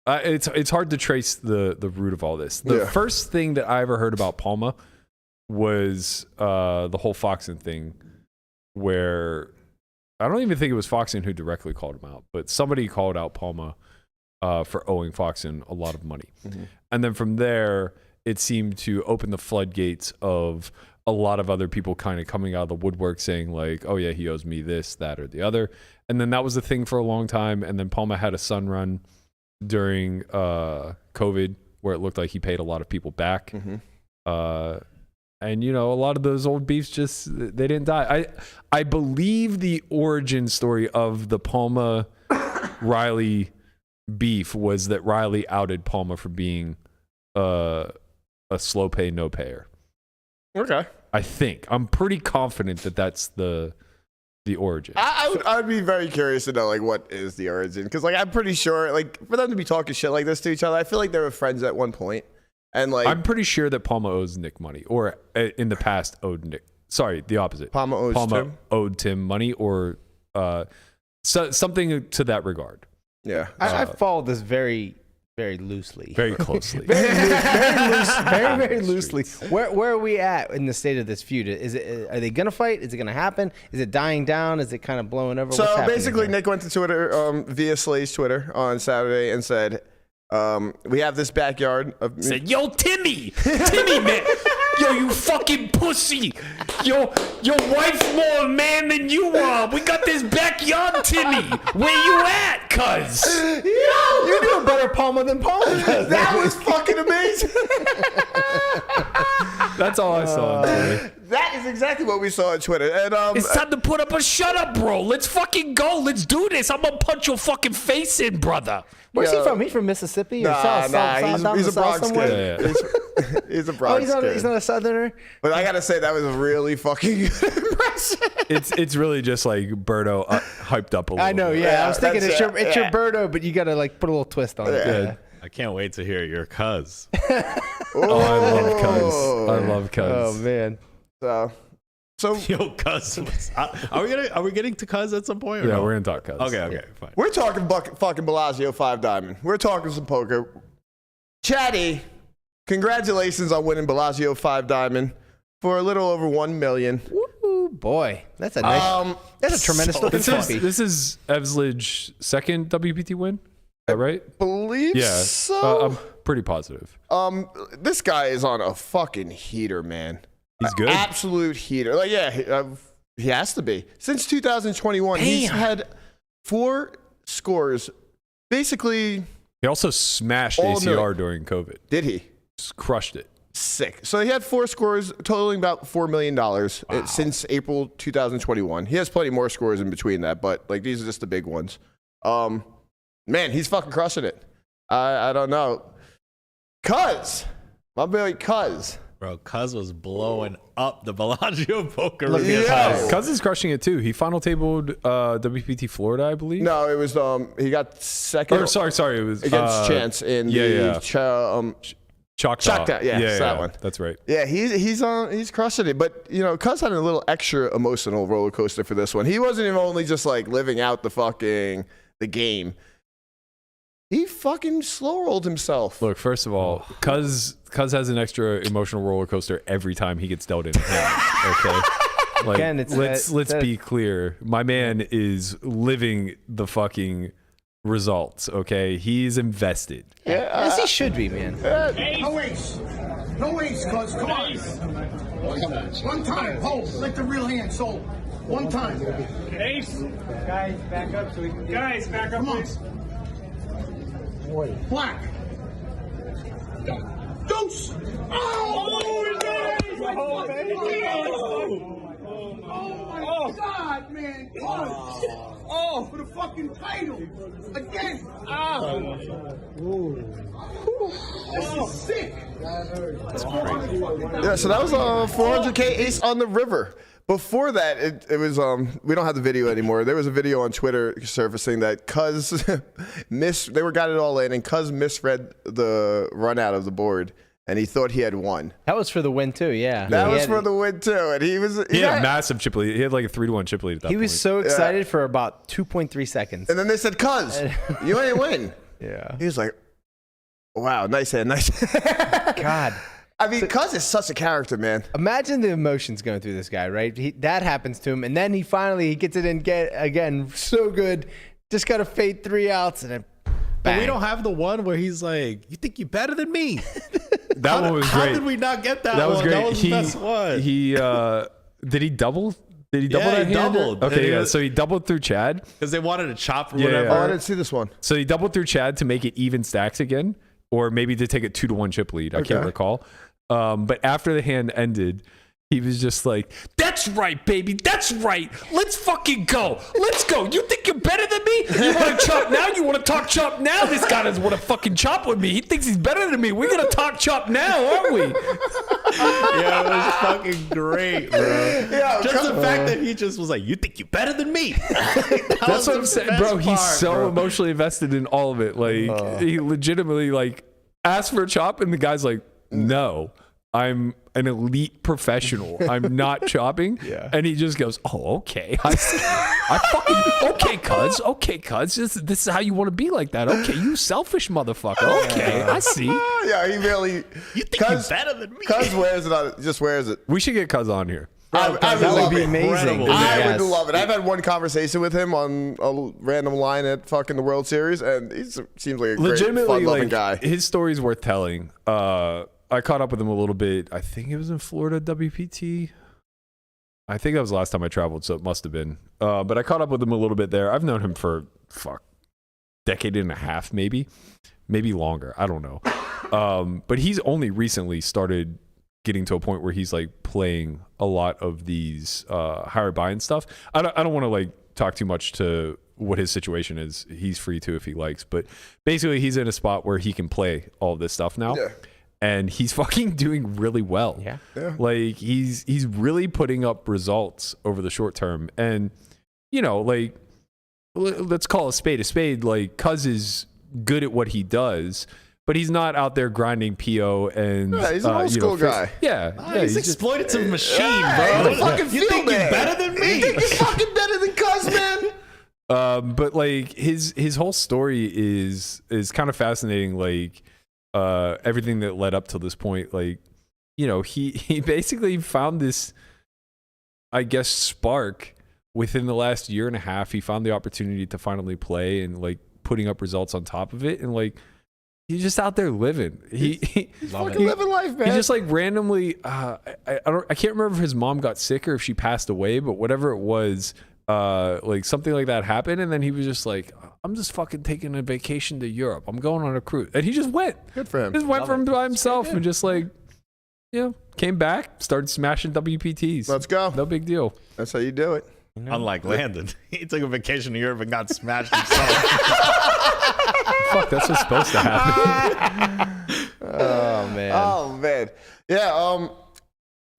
It's hard to trace the root of all this. The first thing that I ever heard about Palma was the whole Foxen thing, where I don't even think it was Foxen who directly called him out, but somebody called out Palma for owing Foxen a lot of money. Mm-hmm. And then from there, it seemed to open the floodgates of a lot of other people kind of coming out of the woodwork saying like, oh yeah, he owes me this, that, or the other. And then that was the thing for a long time. And then Palma had a sun run during COVID where it looked like he paid a lot of people back. Mm-hmm. And, you know, a lot of those old beefs just, they didn't die. I believe the origin story of the Palma Reilly beef was that Reilly outed Palma for being a slow pay, no payer. Okay. I think. I'm pretty confident that that's the origin. I'd be very curious to know, like, what is the origin? Because, like, I'm pretty sure, like, for them to be talking shit like this to each other, I feel like they were friends at one point. And, like, I'm pretty sure that Palma owes Nick money, or in the past owed Nick. Sorry, the opposite. Palma owed Tim money, or something to that regard. Yeah. I followed this very, very loosely. Very closely. very loosely. Where are we at in the state of this feud? Are they gonna fight? Is it gonna happen? Is it dying down? Is it kind of blowing over? So basically, Nick went to Twitter via Slay's Twitter on Saturday and said, "We have this backyard of." Said, "Yo, Timmy, man, yo, you fucking pussy, your wife's more a man than you are. We got this backyard, Timmy. Where you at, cuz?" You're doing better Palma than Palma. That was fucking amazing. That's all I saw on Twitter. That is exactly what we saw on Twitter. And it's time to put up a shut up, bro. Let's fucking go. Let's do this. I'm gonna punch your fucking face in, brother. Where's he from? He's from Mississippi or South, he's a Bronx kid. Yeah. He's a Bronx kid. He's not a Southerner. But I gotta say that was really fucking impressive. It's really just like Berto hyped up a little. I know. bit. Yeah, I was thinking it's your yeah. Berto, but you gotta like put a little twist on it. Yeah. I can't wait to hear your cuz. Oh, I love cuz. Oh man. So Yo, cuz. Are we getting to cuz at some point? Or Yeah, no? we're gonna talk cuz. Okay, fine. we're talking fucking Bellagio 5 Diamond. We're talking some poker. Chatty, congratulations on winning Bellagio 5 Diamond for a little over $1 million. Woo, boy, that's a nice. That's a tremendous looking trophy. This is Eveslage's second WPT win. Is that right? Believe Yeah. so. I'm pretty positive. This guy is on a fucking heater, man. He's good. Absolute heater. Like, yeah, he has to be. Since 2021, he's had 4 scores. Basically, He also smashed All ACR million. during COVID. did he? Just crushed it. Sick. So he had 4 scores totaling about $4 million since April 2021. He has plenty more scores in between that, but like these are just the big ones. Man, he's fucking crushing it. I don't know. My boy Cuz. Bro, Cuz was blowing up the Bellagio poker Look, room. yeah. Cuz is crushing it too. He final tabled WPT Florida, I believe. No, it was he got second. Or sorry, it was against Chance in the Choctaw. Yeah, it's that one. That's right. Yeah, he's crushing it. But you know, Cuz had a little extra emotional roller coaster for this one. He wasn't even only just like living out the game. He fucking slow rolled himself. Look, first of all, Cuz has an extra emotional roller coaster every time he gets dealt in hand. Okay. Like, Again, let's be clear. My man is living the fucking results. Okay, he's invested. As he should be, man. No ace, cuz. Come on. One time. Hold. Let the real hand sold. One time. Ace. Guys, back up so we can. Guys, back up, please. Black. Deuce. Oh, my God, man. Oh, for the fucking title. Again. This is sick. Yeah, so that was a 400K ace on the river. Before that, it was we don't have the video anymore. There was a video on Twitter surfacing that Cuz got it all in, and Cuz misread the run out of the board, and he thought he had won. That was for the win too. Yeah. That was for the win too, and he had a massive chip lead. He had like a 3-1 chip lead at that point. He was so excited for about 2.3 seconds. And then they said, "Cuz, you ain't win." Yeah. He was like, "Wow, nice hand, nice." God. I mean, Cuz is such a character, man. Imagine the emotions going through this guy, right? That happens to him, and then he gets it in again, so good. Just got to fade 3 outs, and then bang. But we don't have the one where he's like, "You think you're better than me?" That one was great. How did we not get that? That was great. That was the best one. He did he double? Did he double that he hand? doubled. Okay, yeah. So he doubled through Chad Because they wanted to chop or Yeah, whatever. yeah. Oh, I didn't see this one. So he doubled through Chad to make it even stacks again, or maybe to take a 2-1 chip lead. I can't recall. But after the hand ended, he was just like, "That's right, baby. That's right. Let's fucking go. Let's go. You think you're better than me? You want to chop now? You want to talk chop now? This guy doesn't want to fucking chop with me. He thinks he's better than me. We're going to talk chop now, aren't we?" Yeah, it was fucking great, bro. Yeah, Just the fact that he just was like, "You think you're better than me?" That's what I'm saying, bro. He's so emotionally invested in all of it. Like, he legitimately like asked for a chop, and the guy's like, "No, I'm an elite professional. I'm not chopping." Yeah. And he just goes, "Oh, okay. I fucking okay, cuz. This is how you want to be like that. Okay, you selfish motherfucker. Okay, I see." Yeah, he really. You think you're better than me? Cuz wears it on. Just wears it. We should get cuz on here. I would That love would be it. amazing. I Yes. would love it. I've had one conversation with him on a random line at fucking the World Series, and he seems like a great, Legitimately, fun-loving like, guy. his story's worth telling. I caught up with him a little bit. I think it was in Florida WPT. I think that was the last time I traveled, so it must have been. But I caught up with him a little bit there. I've known him for decade and a half, maybe longer. I don't know. But he's only recently started getting to a point where he's like playing a lot of these higher buy-in stuff. I don't want to like talk too much to what his situation is. He's free to if he likes, but basically he's in a spot where he can play all of this stuff now. Yeah. And he's fucking doing really well. Yeah. Like he's really putting up results over the short term. And you know, like let's call a spade a spade. Like Cuz is good at what he does, but he's not out there grinding PO and He's an old school guy. He's exploitative machine, Yeah, bro. he's a fucking You think field you're man. better than me? You think you're fucking better than Cuz, man? But like his whole story is kind of fascinating. Like everything that led up to this point, like, you know, he basically found this, I guess, spark within the last year and a half. He found the opportunity to finally play and like putting up results on top of it, and like he's just out there living. He's fucking living life, man. He just like randomly. I can't remember if his mom got sick or if she passed away, but whatever it was, like something like that happened, and then he was just like, I'm just fucking taking a vacation to Europe. I'm going on a cruise, and he just went. Good for him. Just went from by himself and just like, came back, started smashing WPTs. Let's go. No big deal. That's how you do it. Unlike Landon, he took a vacation to Europe and got smashed himself. Fuck, that's what's supposed to happen. Oh man. Oh man. Yeah.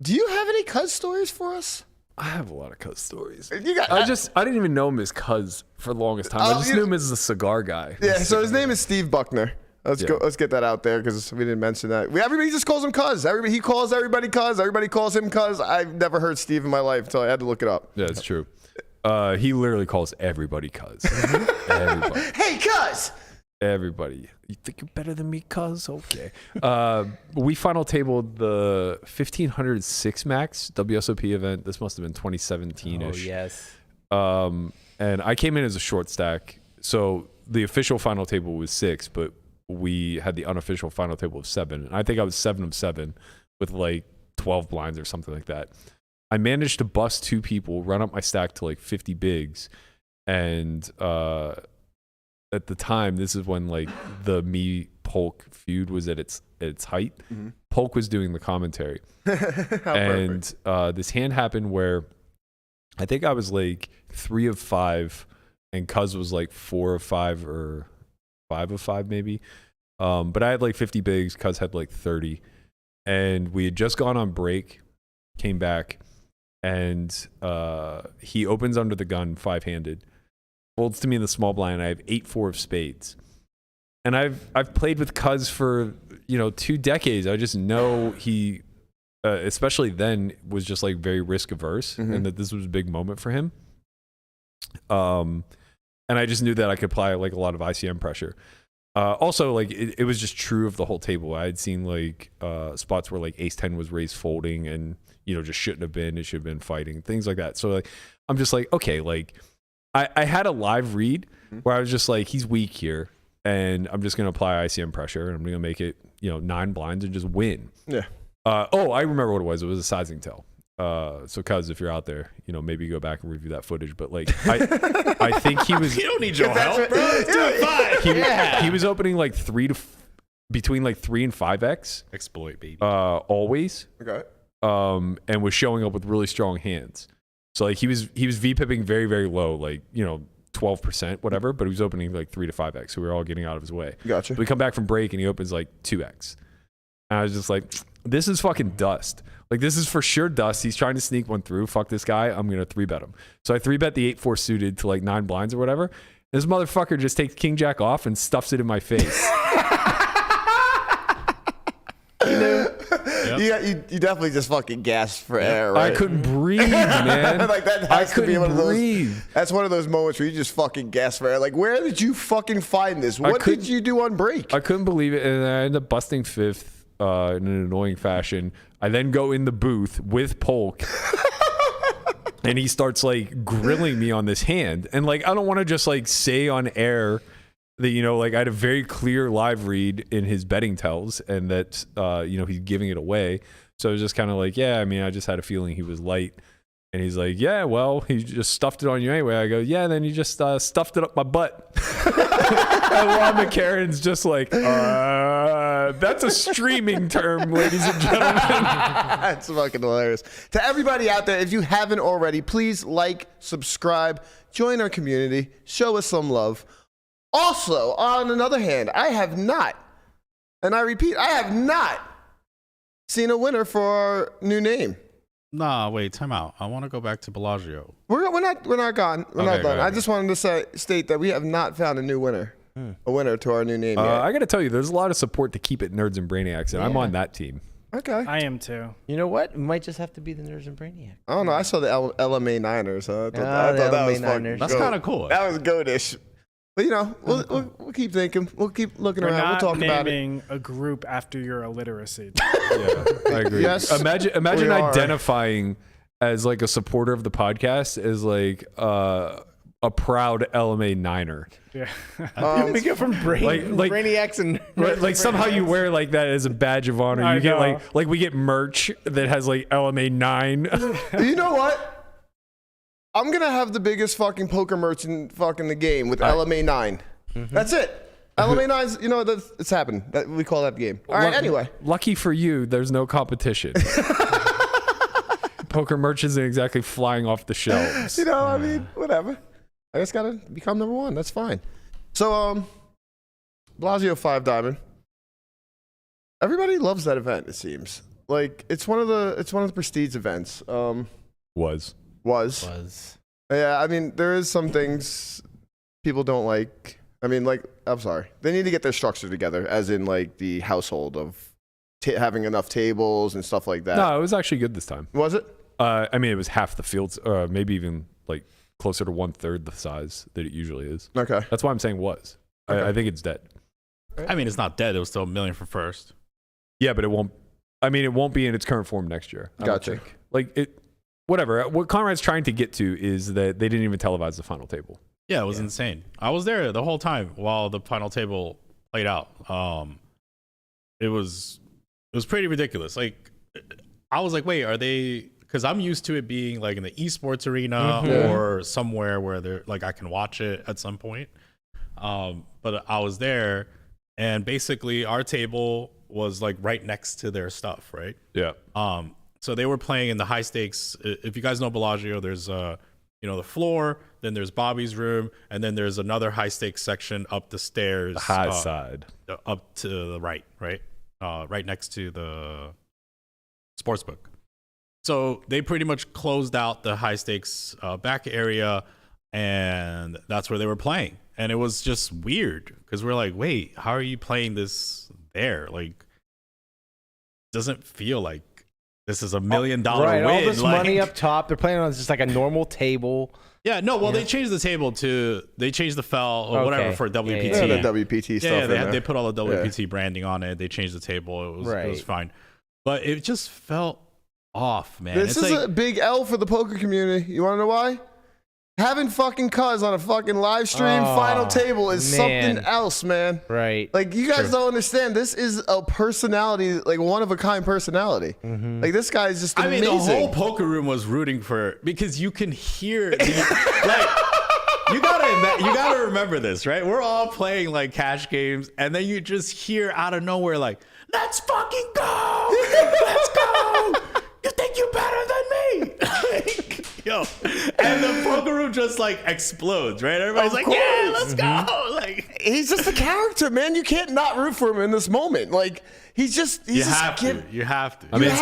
Do you have any cuz stories for us? I have a lot of cuz stories. You got. I didn't even know him as cuz for the longest time. I just knew him as the cigar guy. Yeah. So his name is Steve Buckner. Let's go. Let's get that out there because we didn't mention that. Everybody just calls him cuz. He calls everybody cuz. Everybody calls him cuz. I've never heard Steve in my life until I had to look it up. Yeah, it's true. He literally calls everybody cuz. Everybody. Hey, cuz. Everybody. You think you're better than me, cuz? Okay. We final tabled the 1500 6 max WSOP event. This must have been 2017-ish. Oh, yes. And I came in as a short stack. So the official final table was 6, but we had the unofficial final table of 7. And I think I was 7 of 7 with like 12 blinds or something like that. I managed to bust 2 people, run up my stack to like 50 bigs. And at the time, this is when like the me Polk feud was at its height. Mm-hmm. Polk was doing the commentary. And this hand happened where I think I was like 3 of 5 and Cuz was like 4 of 5 or 5 of 5 maybe. But I had like 50 bigs, Cuz had like 30. And we had just gone on break, came back, and he opens under the gun 5-handed. Folds to me in the small blind. I have 8-4 of spades. And I've played with Cuz for, 2 decades. I just know he especially then was just like very risk averse, and that this was a big moment for him. And I just knew that I could apply like a lot of ICM pressure. Also, like it was just true of the whole table. I had seen like spots where like ace-10 was raised folding and just shouldn't have been. It should have been fighting, things like that. So like I'm just like, okay, like I had a live read where I was just like, he's weak here, and I'm just gonna apply ICM pressure and I'm gonna make it 9 blinds and just win. Yeah. I remember what it was. It was a sizing tell. So Cuz, if you're out there, maybe go back and review that footage. But like, I think he was. You don't need your help, bro. Let's do it 5. He was opening like between like 3 and 5x. Exploit, baby. Always. Okay. And was showing up with really strong hands. So like he was V-pipping very, very low, like 12%, whatever. But he was opening like 3 to 5x. So we were all getting out of his way. Gotcha. So we come back from break and he opens like 2x. And I was just like, this is fucking dust. Like, this is for sure dust. He's trying to sneak one through. Fuck this guy. I'm going to 3-bet him. So I 3-bet the 8-4 suited to like 9 blinds or whatever. This motherfucker just takes king jack off and stuffs it in my face. You definitely just fucking gasped for air, right? I couldn't breathe, man. Like that has to be one of those. That's one of those moments where you just fucking gasp for air. Like, where did you fucking find this? What did you do on break? I couldn't believe it, and I ended up busting 5th in an annoying fashion. I then go in the booth with Polk. And he starts like grilling me on this hand. And like, I don't want to just like say on air that, like I had a very clear live read in his betting tells and that, he's giving it away. So I was just kind of like, yeah, I mean, I just had a feeling he was light. And he's like, yeah, well, he just stuffed it on you anyway. I go, yeah, then he just stuffed it up my butt. And Ron McCarron's just like, that's a streaming term, ladies and gentlemen. That's fucking hilarious. To everybody out there, if you haven't already, please like, subscribe, join our community, show us some love. Also, on another hand, I have not, and I repeat, I have not seen a winner for our new name. Nah, wait, time out. I want to go back to Bellagio. We're not gone. We're not done. I just wanted to state that we have not found a new winner. A winner to our new name yet. I got to tell you, there's a lot of support to keep it Nerds and Brainiacs, and I'm on that team. Okay. I am too. You know what? It might just have to be the Nerds and Brainiacs. I don't know. I saw the LMA Niners. I thought that was fun. That's kind of cool. That was goatish. But we'll keep thinking. We'll keep looking We're around. not We'll talk about it. naming a group after your illiteracy. Yeah, I agree. Yes, Imagine we are. identifying as like a supporter of the podcast as like a proud LMA Niner. Yeah. we go from Brainiacs and Like somehow you wear like that as a badge of honor. I You get know. like we get merch that has like LMA 9. You know what? I'm gonna have the biggest fucking poker merch in fucking the game with LMA 9. That's it. LMA 9's, it's happened. We call that the game. All right. Anyway, Lucky for you, there's no competition. Poker merch isn't exactly flying off the shelves. I mean, whatever. I just gotta become number one. That's fine. So, Bellagio 5 Diamond. Everybody loves that event. It seems like it's one of the prestige events. Was. Yeah, I mean, there is some things people don't like. I mean, like, I'm sorry. They need to get their structure together, as in, like, the household of having enough tables and stuff like that. No, it was actually good this time. Was it? I mean, it was half the fields, maybe even, like, closer to 1/3 the size that it usually is. Okay. That's why I'm saying was. Okay. I think it's dead. I mean, it's not dead. It was still $1 million for first. Yeah, but it won't be in its current form next year. I don't Gotcha. think. Like, whatever. What Conrad's trying to get to is that they didn't even televise the final table. Yeah, it was insane. I was there the whole time while the final table played out. It was pretty ridiculous. Like, I was like, wait, are they? Because I'm used to it being like in the esports arena or somewhere where they're like I can watch it at some point. But I was there, and basically our table was like right next to their stuff, right? Yeah. So they were playing in the high stakes. If you guys know Bellagio, there's the floor, then there's Bobby's room, and then there's another high stakes section up the stairs, The high side. up to the right, right next to the sportsbook. So they pretty much closed out the high stakes back area, and that's where they were playing. And it was just weird because we're like, wait, how are you playing this there? Like, doesn't feel like this is $1 million right, win. all this like, money up top. They're playing on just like a normal table. Yeah, no, well, they changed the table they changed the fell or whatever for WPT. Yeah, the WPT stuff. Yeah, they put all the WPT branding on it. They changed the table. It was fine. But it just felt off, man. This is a big L for the poker community. You want to know why? Having fucking Cuz on a fucking live stream final table is something else, man. Right. Like, you guys don't understand. This is a personality, like one of a kind personality. Like, this guy is just amazing. I mean, the whole poker room was rooting for, because you can hear like you gotta remember this, right? We're all playing like cash games, and then you just hear out of nowhere like, "Let's fucking go! Let's go! You think you're better than me?" Like, yo, and the poker room just like explodes, right? Everybody's like, "Yeah, let's go!" Like, he's just a character, man. You can't not root for him in this moment. Like, you have to. You have to. I mean, it's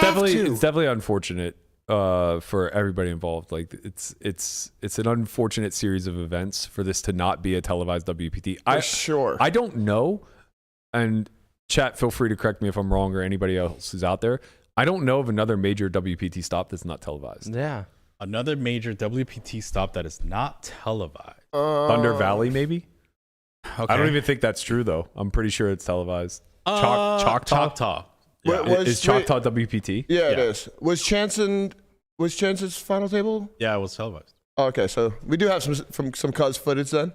definitely unfortunate for everybody involved. Like, it's an unfortunate series of events for this to not be a televised WPT. Sure. I don't know, and chat, feel free to correct me if I'm wrong, or anybody else who's out there. I don't know of another major WPT stop that's not televised. Yeah. Another major WPT stop that is not televised. Thunder Valley, maybe? Okay. I don't even think that's true, though. I'm pretty sure it's televised. Choctaw. Yeah. Is Choctaw WPT? Yeah, it is. Was Chance's final table? Yeah, it was televised. Oh, okay, so we do have some Cuz footage then.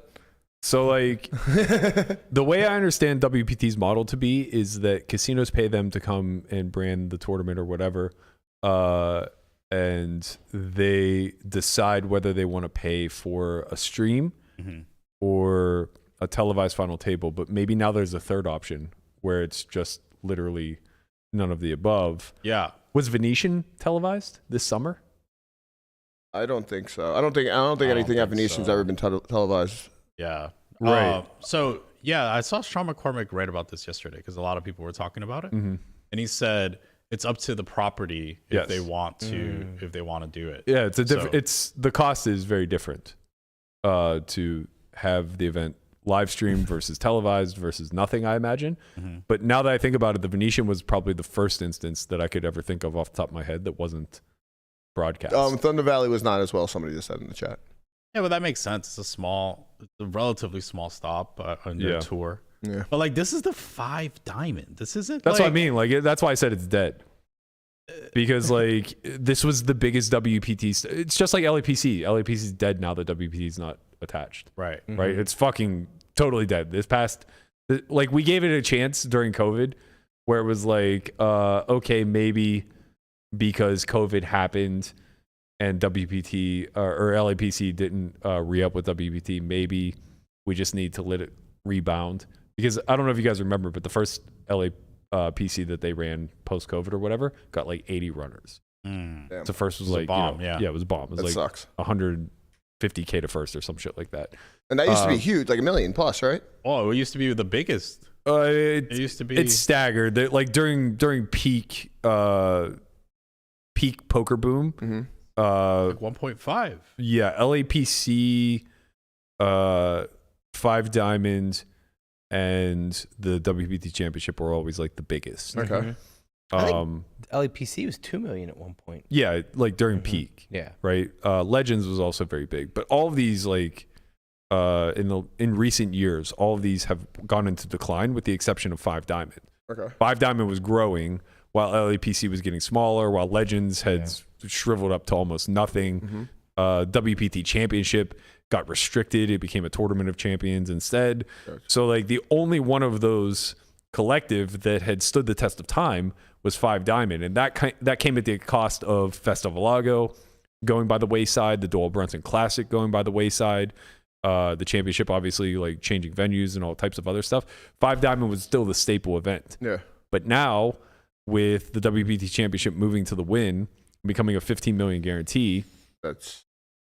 So, like, the way I understand WPT's model to be is that casinos pay them to come and brand the tournament or whatever, and they decide whether they want to pay for a stream or a televised final table. But maybe now there's a third option where it's just literally none of the above. Yeah. Was Venetian televised this summer? I don't think so. I don't think anything at Venetian's ever been televised. Yeah. Right. So, yeah, I saw Sean McCormick write about this yesterday because a lot of people were talking about it. And he said it's up to the property if they want to do it. Yeah, it's the cost is very different to have the event live stream versus televised versus nothing, I imagine. But now that I think about it, the Venetian was probably the first instance that I could ever think of off the top of my head that wasn't broadcast. Thunder Valley was not as well, somebody just said in the chat. Yeah, but that makes sense. It's a relatively small stop on your tour. Yeah. But like, this is the 5 diamond. This isn't. That's what I mean. Like, that's why I said it's dead. Because like this was the biggest WPT. It's just like LAPC. LAPC is dead now that WPT is not attached. Right. Right. It's fucking totally dead. This past, like, we gave it a chance during COVID, where it was like, okay, maybe because COVID happened and WPT or LAPC didn't re-up with WPT, maybe we just need to let it rebound. Because I don't know if you guys remember, but the first LAPC that they ran post-COVID or whatever got like 80 runners. So first was like, a bomb, yeah, it was a bomb. It was That like sucks. 150K to first or some shit like that. And that used to be huge, like $1 million plus, right? Oh, it used to be the biggest. It used to be. It's staggered. Like during peak poker boom. Like 1.5. Yeah, LAPC, 5 Diamond, and the WPT Championship were always like the biggest. Okay. LAPC was $2 million at one point. Yeah, like during peak. Yeah. Right. Legends was also very big, but all of these, like, in recent years, all of these have gone into decline with the exception of 5 Diamond. Okay. 5 Diamond was growing while LAPC was getting smaller, while Legends had shriveled up to almost nothing. WPT Championship got restricted. It became a tournament of champions instead. Gotcha. So like the only one of those collective that had stood the test of time was 5 Diamond. And that came at the cost of Festivalago going by the wayside, the Doyle Brunson Classic going by the wayside, the championship obviously like changing venues and all types of other stuff. 5 Diamond was still the staple event. Yeah. But now with the WPT Championship moving to the Wynn, becoming a $15 million guarantee,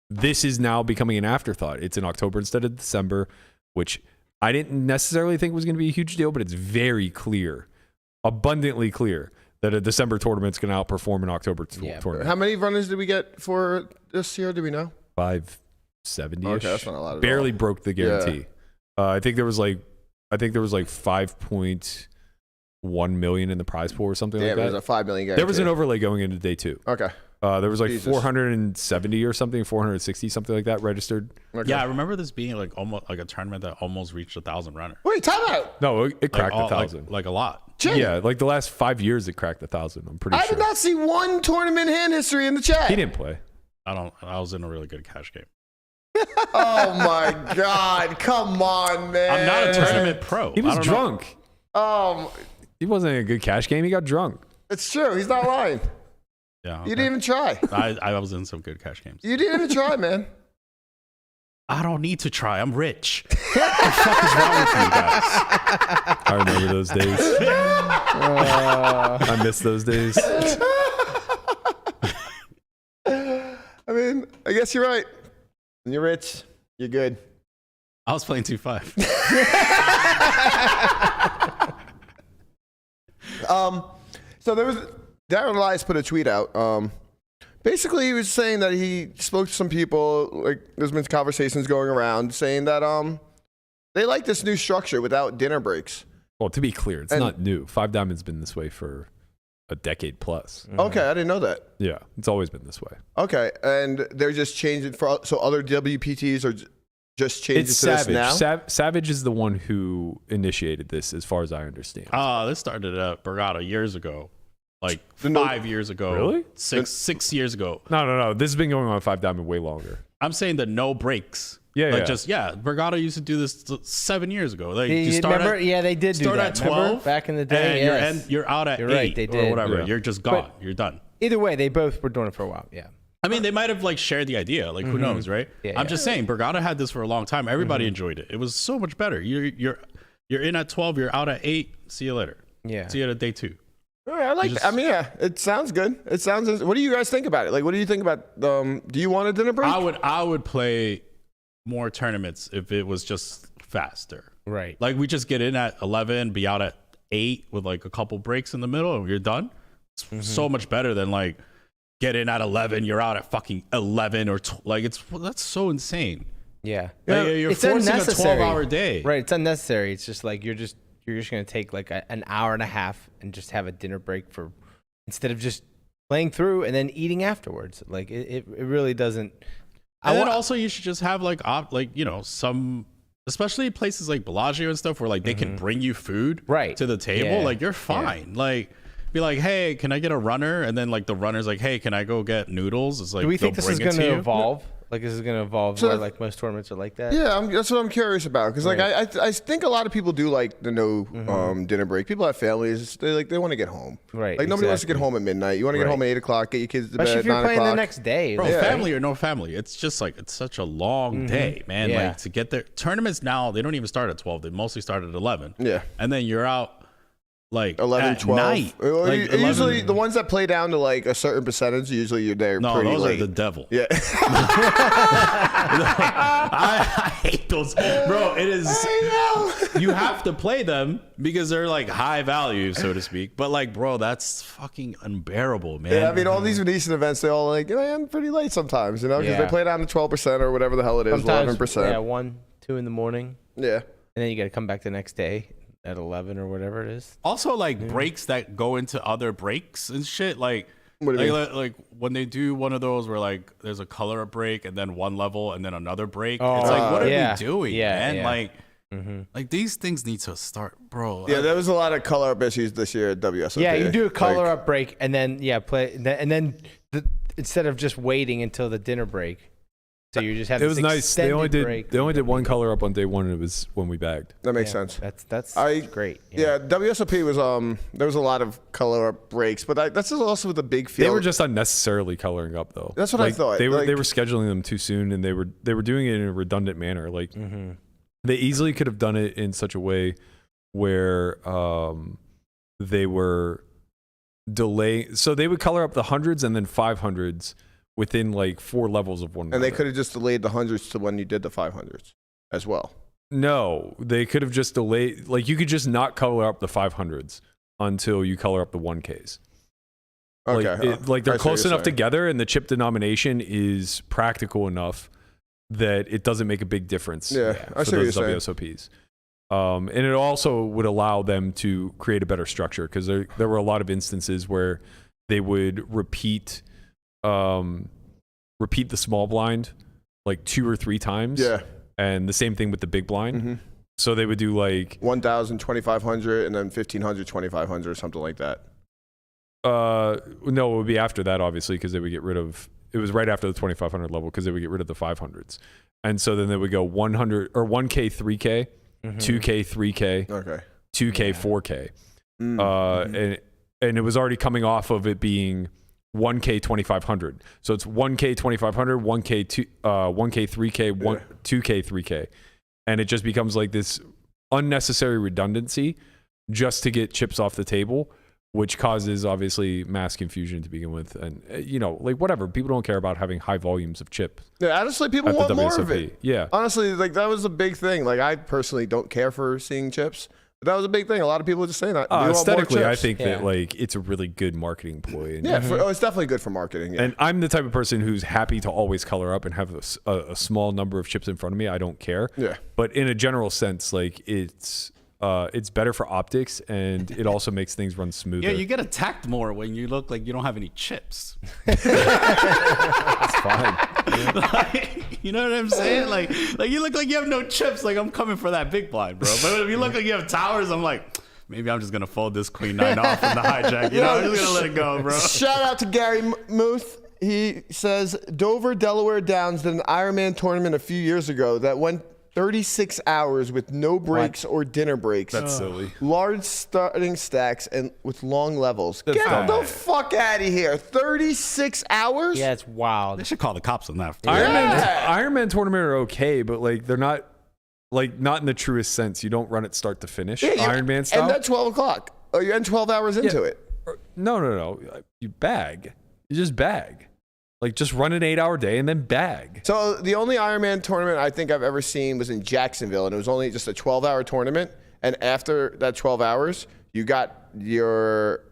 this is now becoming an afterthought. It's in October instead of December, which I didn't necessarily think was going to be a huge deal, but it's very clear, abundantly clear, that a December tournament's going to outperform an October tournament. How many runners did we get for this year? Do we know? 570-ish. Okay, that's not a lot at Barely all. broke the guarantee. I think there was like 5.1 million in the prize pool or something like that. There was a $5 million guarantee. There was an overlay going into day 2. Okay. There was like Jesus. 470 or something, 460, something like that registered. Okay. Yeah, I remember this being like almost like a tournament that almost reached 1,000 runners. Wait, time out. No, it cracked Like 1,000. like a lot. Jim, Yeah, like the last 5 years, it cracked 1,000. I'm pretty I sure. did not see one tournament hand history in the chat. He didn't play. I was in a really good cash game. Oh my God. Come on, man. I'm not a tournament pro. He was I don't know. drunk. He wasn't in a good cash game. He got drunk. It's true. He's not lying. Yeah, You didn't even try. I was in some good cash games. You didn't even try, man. I don't need to try. I'm rich. What the fuck is wrong with you guys? I remember those days. I miss those days. I mean, I guess you're right. When you're rich, you're good. I was playing 2-5. So there was Darren Elias put a tweet out. Basically, he was saying that he spoke to some people. Like, there's been conversations going around saying that they like this new structure without dinner breaks. Well, to be clear, it's And- not new. 5 Diamond's been this way for a decade plus. Okay, I didn't know that. Yeah, it's always been this way. Okay, and they're just changing so other WPTs are just changing It's to this Savage. now. Savage is the one who initiated this, as far as I understand. This started at Borgata years ago. Like The no- 5 years ago. Really? Six years ago. No. This has been going on 5 Diamond way longer. I'm saying the no breaks. Yeah, like yeah. Borgata used to do this 7 years ago. Like you You start remember? at, They did do start that. at Remember? 12 back in the day. and Yes. you're out at You're 8 right, they or did. whatever. Yeah. You're just gone. You're done. Either way, they both were doing it for a while. Yeah. I mean, they might have like shared the idea. Like who knows, right? Yeah, I'm just saying, Borgata had this for a long time. Everybody enjoyed it. It was so much better. You're in at 12. You're out at 8. See you later. Yeah. See you at day 2. All right, I like that. I mean, yeah, it sounds good. It sounds. What do you guys think about it? Like, what do you think about? Do you want a dinner break? I would play more tournaments if it was just faster. Right. Like we just get in at 11, be out at 8 with like a couple breaks in the middle, and you're done. It's so much better than like get in at 11, you're out at fucking 11 or that's so insane. Yeah. Like, you're It's forcing unnecessary. a 12-hour day. Right. It's unnecessary. It's just like you're just going to take like an hour and a half and just have a dinner break instead of just playing through and then eating afterwards. Like it really doesn't. And then also you should just have like some, especially places like Bellagio and stuff where like they can bring you food to the table. Like you're fine. Like be like, hey, can I get a runner? And then like the runner's like, hey, can I go get noodles? It's like, do we think this is going to evolve? Like this is going to evolve So where like most tournaments are like that? Yeah, that's what I'm curious about because like I think a lot of people do like the dinner break. People have families. They want to get home. Right. Like nobody wants to get home at midnight. You want to get home at 8 o'clock. Get your kids to Especially bed if you're 9 playing o'clock. the next day. Bro, family or no family, it's just like it's such a long day, man. Yeah. Like to get there. Tournaments now they don't even start at 12. They mostly start at 11. Yeah. And then you're out like 11, at 12. night. Like 11. Usually the ones that play down to like a certain percentage, usually you're there pretty those late. are the devil. Yeah. I hate those, bro. It is. You have to play them because they're like high value, so to speak. But like, bro, that's fucking unbearable, man. Yeah, I mean, all these Venetian events, they all like, end pretty late sometimes, because they play down to 12% or whatever the hell it is, Sometimes, 11%. Yeah, 1, 2 in the morning. Yeah. And then you got to come back the next day at 11 or whatever it is. Also, like breaks that go into other breaks and shit. Like, what do you mean? like when they do one of those where like there's a color up break and then one level and then another break. It's like, what are we doing, man? Like, like these things need to start, bro. Yeah, there was a lot of color up issues this year at WSOP. Yeah, you do a color up break and then play, and then instead of just waiting until the dinner break. So you just have it was nice. They only did one color up on day one, and it was when we bagged. That makes sense. That's great. Yeah, WSOP was there was a lot of color up breaks, but that's also with the big field. They were just unnecessarily coloring up though. That's what I thought. They were scheduling them too soon, and they were doing it in a redundant manner. Like they easily could have done it in such a way where they were delaying. So they would color up the hundreds and then 500s. Within like 4 levels of one another. And they could have just delayed the hundreds to when you did the 500s as well. No, they could have just delayed. Like you could just not color up the 500s until you color up the 1Ks. Okay. Like they're close enough together, and the chip denomination is practical enough that it doesn't make a big difference. Yeah, for those WSOPs. And it also would allow them to create a better structure because there were a lot of instances where they would repeat the small blind like 2 or 3 times. Yeah. And the same thing with the big blind. So they would do like 1,000, 2,500, and then 1,500, 2,500, or something like that. No, it would be after that, obviously, because they would get rid of. It was right after the 2,500 level because they would get rid of the 500s, and so then they would go 100 or 1K, 3K, 2K, 3K, 2K, 4K, and it was already coming off of it being 1K 2,500. So it's 1K 2,500, 1K 3K, 2K 3K. And it just becomes like this unnecessary redundancy just to get chips off the table, which causes obviously mass confusion to begin with. And, like whatever. People don't care about having high volumes of chip. Yeah, honestly, people want more of WSOP. it. Yeah. Honestly, like that was a big thing. Like I personally don't care for seeing chips. But that was a big thing. A lot of people just saying that. Aesthetically, I think that like it's a really good marketing ploy. Yeah, it's definitely good for marketing. Yeah. And I'm the type of person who's happy to always color up and have a small number of chips in front of me. I don't care. Yeah. But in a general sense, like it's better for optics, and it also makes things run smoother. Yeah, you get attacked more when you look like you don't have any chips. That's fine. Like, you know what I'm saying? Like you look like you have no chips. Like I'm coming for that big blind, bro. But if you look like you have towers, I'm like, maybe I'm just gonna fold this queen 9 off from the hijack. I'm just gonna let it go, bro. Shout out to Gary Muth. He says Dover, Delaware Downs did an Ironman tournament a few years ago that went 36 hours with no breaks or dinner breaks. That's silly. Large starting stacks and with long levels. Get the fuck out of here. 36 hours? Yeah, it's wild. They should call the cops on that. Ironman tournament are okay, but like they're not in the truest sense. You don't run it start to finish. Ironman style. And at 12 o'clock. Oh, you end 12 hours into it. No. You bag. You just bag. Like, just run an 8-hour day and then bag. So the only Ironman tournament I think I've ever seen was in Jacksonville, and it was only just a 12-hour tournament. And after that 12 hours, you got your,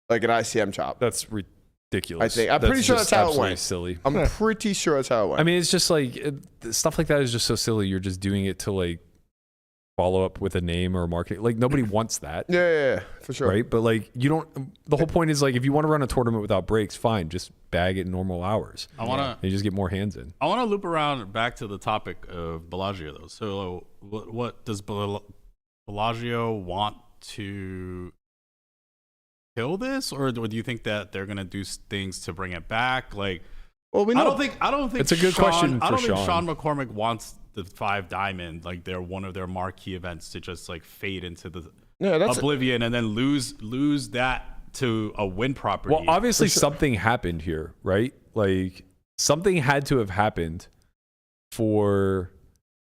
like, an ICM chop. That's ridiculous. I'm pretty sure that's how it went. Silly. I'm pretty sure that's how it went. I mean, it's just like, stuff like that is just so silly. You're just doing it to, like, follow up with a name or marketing. Like nobody wants that. Yeah, for sure. Right. But like you don't, the whole point is like, if you want to run a tournament without breaks, fine, just bag it in normal hours. You just get more hands in. I want to loop around back to the topic of Bellagio though. So what does Bellagio want to kill this, or do you think that they're going to do things to bring it back? Like, well, we know. I don't think it's a good question. I don't think Sean McCormick wants the 5 Diamond, like they're one of their marquee events, to just like fade into the oblivion and then lose that to a win property. Well, obviously something happened here, right? Like something had to have happened for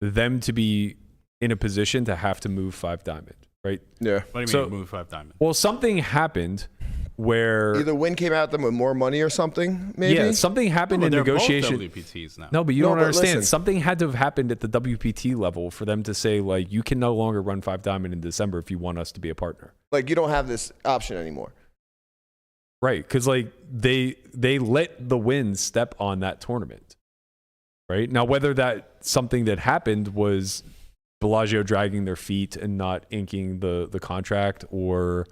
them to be in a position to have to move 5 Diamond, right? Yeah. What do you mean move 5 Diamond? Well, something happened where either Win came at them with more money or something, maybe? Yeah, something happened in negotiation. Both WPTs now. No, but you don't understand. Listen. Something had to have happened at the WPT level for them to say, like, you can no longer run 5 Diamond in December if you want us to be a partner. Like, you don't have this option anymore. Right, because, like, they let the Win step on that tournament. Right? Now, whether that something that happened was Bellagio dragging their feet and not inking the contract, or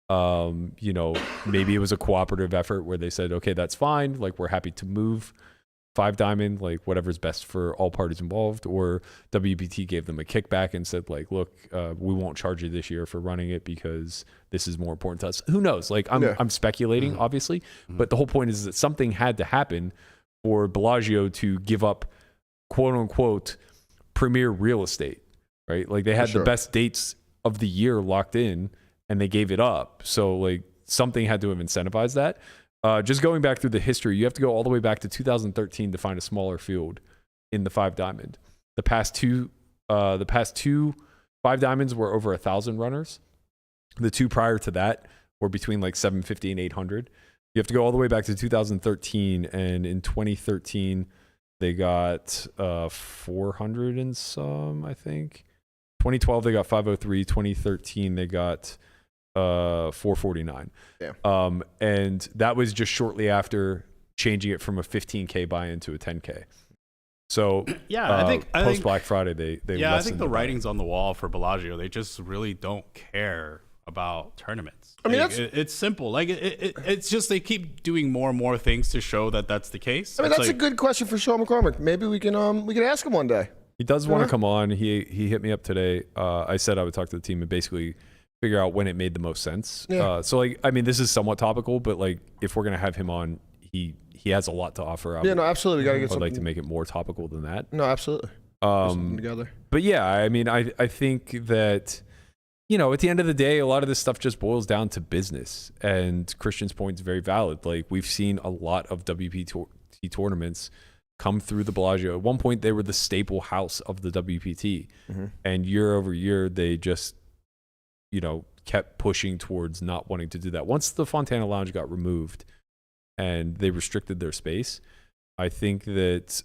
maybe it was a cooperative effort where they said, okay, that's fine, like we're happy to move 5 Diamond, like whatever's best for all parties involved, or WPT gave them a kickback and said, like, look, we won't charge you this year for running it because this is more important to us. Who knows? Like I'm speculating, obviously, but the whole point is that something had to happen for Bellagio to give up quote unquote premier real estate, right? Like they had the best dates of the year locked in and they gave it up. So like something had to have incentivized that. Just going back through the history, you have to go all the way back to 2013 to find a smaller field in the 5 Diamond. The past two 5 Diamonds were over 1,000 runners. The 2 prior to that were between like 750 and 800. You have to go all the way back to 2013, and in 2013 they got 400 and some, I think. 2012 they got 503. 2013 they got 449. Yeah. And that was just shortly after changing it from a 15K buy-in to a 10K. So I think post Black Friday they I think the writing's on the wall for Bellagio. They just really don't care about tournaments. I mean, like, it's simple. Like it's just they keep doing more and more things to show that that's the case. I mean, that's a good question for Sean McCormick. Maybe we can ask him one day. He does want to come on. He hit me up today. I said I would talk to the team and basically figure out when it made the most sense. Yeah. So like, I mean, this is somewhat topical, but like if we're gonna have him on, he has a lot to offer. Yeah, no, absolutely. We gotta get something. I'd like to make it more topical than that. No, absolutely. Something together. But yeah, I mean, I think that, at the end of the day, a lot of this stuff just boils down to business. And Christian's point is very valid. Like we've seen a lot of WPT tournaments come through the Bellagio. At one point, they were the staple house of the WPT, and year over year, they just, kept pushing towards not wanting to do that. Once the Fontana Lounge got removed and they restricted their space, I think that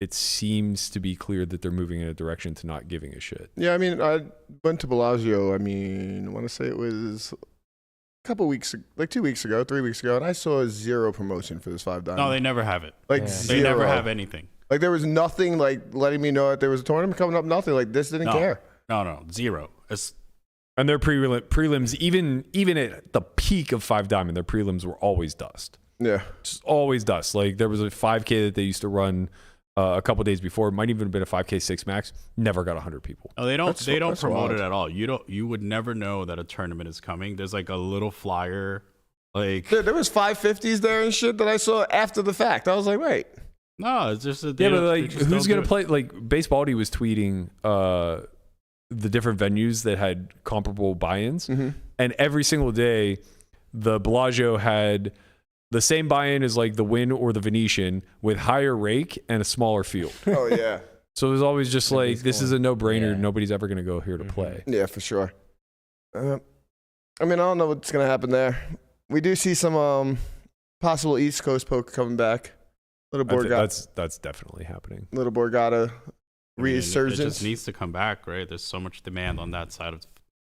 it seems to be clear that they're moving in a direction to not giving a shit. Yeah, I mean, I went to Bellagio, I want to say it was a couple weeks, like 2 weeks ago, 3 weeks ago, and I saw 0 promotion for this 5 Diamond. No, they never have it. Like They never have anything. Like there was nothing like letting me know that there was a tournament coming up, nothing. Like this didn't care. No, 0. And their prelims, even at the peak of 5 Diamond, their prelims were always dust. Yeah. Just always dust. Like there was a 5K that they used to run a couple days before. It might even have been a 5K 6 max. Never got 100 people. No, they don't promote it at all. You would never know that a tournament is coming. There's like a little flyer. Like there was 550s there and shit that I saw after the fact. I was like, wait. No, it's just but like who's gonna play? Like Baseballdy was tweeting the different venues that had comparable buy-ins, and every single day the Bellagio had the same buy-in as like the Wynn or the Venetian with higher rake and a smaller field. Oh yeah. So it was always just like, this is a no-brainer. Yeah. Nobody's ever gonna go here to play. Yeah, for sure. I mean, I don't know what's gonna happen there. We do see some possible East Coast poker coming back. Little Borgata. That's definitely happening. Little Borgata resurgence. It just needs to come back, right? There's so much demand on that side of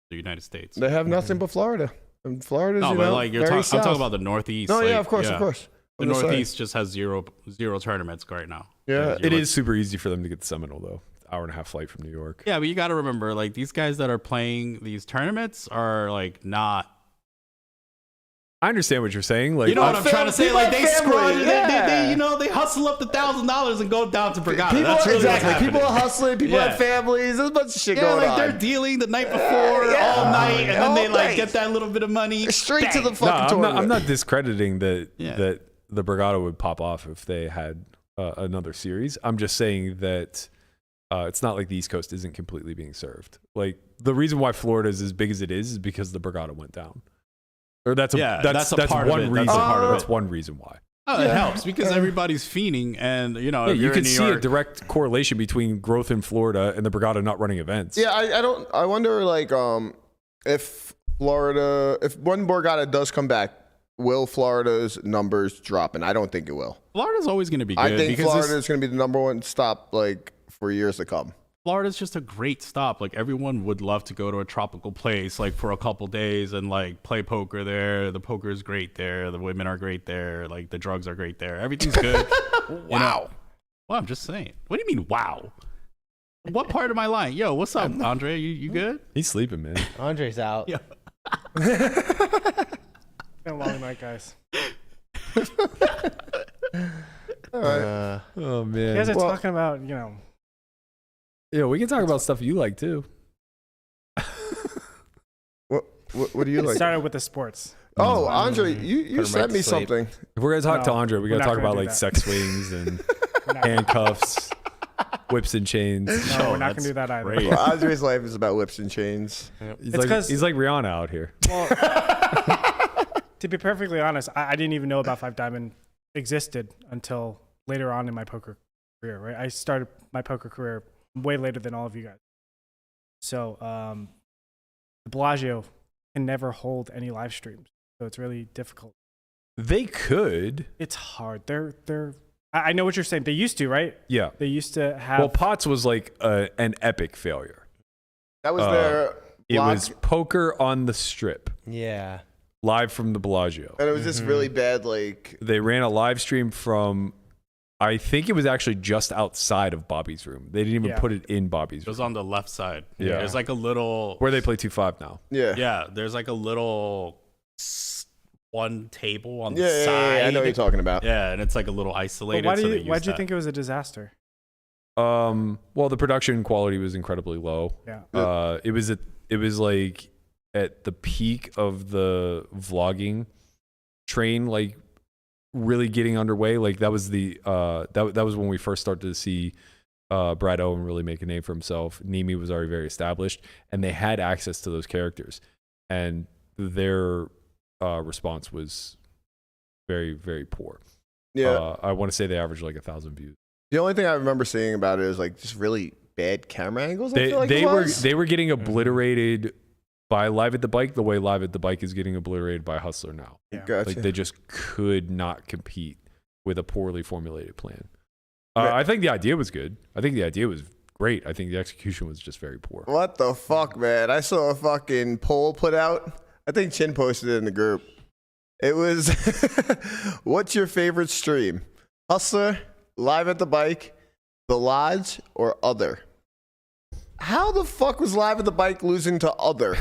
the United States. They have nothing but Florida. And Florida's, but like I'm talking about the Northeast. Oh, yeah, of course. The Northeast just has zero tournaments right now. Yeah. It is super easy for them to get the Seminole, though. hour-and-a-half flight from New York. Yeah, but you got to remember, like, these guys that are playing these tournaments are like not. I understand what you're saying. Like, You know what I'm trying to say? Like, they scroll, yeah. they hustle up the $1,000 and go down to Brigada. People, That's really what's exactly. happening. People are hustling. People Yeah. have families. There's a bunch of shit Yeah, going like on. they're dealing the night before all night, and then they like get that little bit of money straight to bang. the fucking tournament. I'm not discrediting that Yeah. that the Brigada would pop off if they had another series. I'm just saying that it's not like the East Coast isn't completely being served. Like the reason why Florida is as big as it is because the Brigada went down. Or that's that's a part one of it. reason. That's a part of That's it. one reason why. Oh, it helps because everybody's fiending, and you know, if you you're can in New see York, a direct correlation between growth in Florida and the Brigada not running events. Yeah, I wonder like if one Borgata does come back, will Florida's numbers drop? And I don't think it will. Florida's always going to be good. I think because Florida is going to be the number one stop like for years to come. Florida's just a great stop. Like everyone would love to go to a tropical place like for a couple days and like play poker there. The poker is great there. The women are great there. Like the drugs are great there. Everything's good. Wow. Well, I'm just saying. What do you mean, wow? What part of my line? Yo, what's up, Andre? You good? He's sleeping, man. Andre's out. Yeah. Been a long night, guys. All right. Oh man. You guys are talking about, Yeah, we can talk about stuff you like too. What do you like? started with the sports. Oh, Andre, you sent me something. If we're gonna talk to No, Andre, we we're gotta not talk gonna about do like that. sex swings and We're not, handcuffs, whips and chains. no, we're not that's gonna do that either. great. Well, Andre's life is about whips and chains. He's It's like 'cause- he's like Rihanna out here. Well, to be perfectly honest, I didn't even know about Five Diamond existed until later on in my poker career, right? I started my poker career way later than all of you guys. So, the Bellagio can never hold any live streams. So it's really difficult. They could. It's hard. I know what you're saying. They used to, right? Yeah. They used to have. Well, Potts was like an epic failure. That was their It block, was poker on the strip, Yeah. live from the Bellagio. and it was just really bad. Like They ran a live stream from, I think it was actually just outside of Bobby's room. They didn't even Yeah. put it in Bobby's It room. was on the left side. Yeah. There's like a little. Where they play 2-5 now. yeah, There's like a little one table on the yeah, side. I know what you're talking about. Yeah, and it's like a little But isolated. why so they why'd use you that. think it was a disaster? Well, the production quality was incredibly low. Yeah. It was like at the peak of the vlogging train, like really getting underway. Like that was the that was when we first started to see Brad Owen really make a name for himself. Nimi was already very established, and they had access to those characters, and their response was very, very poor. Yeah. I want to say they averaged like 1,000 views. The only thing I remember seeing about it is like just really bad camera angles. I feel like They it were was. they were getting obliterated by Live at the Bike the way Live at the Bike is getting obliterated by Hustler now. Yeah. Gotcha. Like they just could not compete with a poorly formulated plan. Right. I think the idea was good. I think the idea was great. I think the execution was just very poor. What the fuck, man? I saw a fucking poll put out. I think Chin posted it in the group. It was, what's your favorite stream? Hustler, Live at the Bike, The Lodge, or Other? How the fuck was Live at the Bike losing to Other?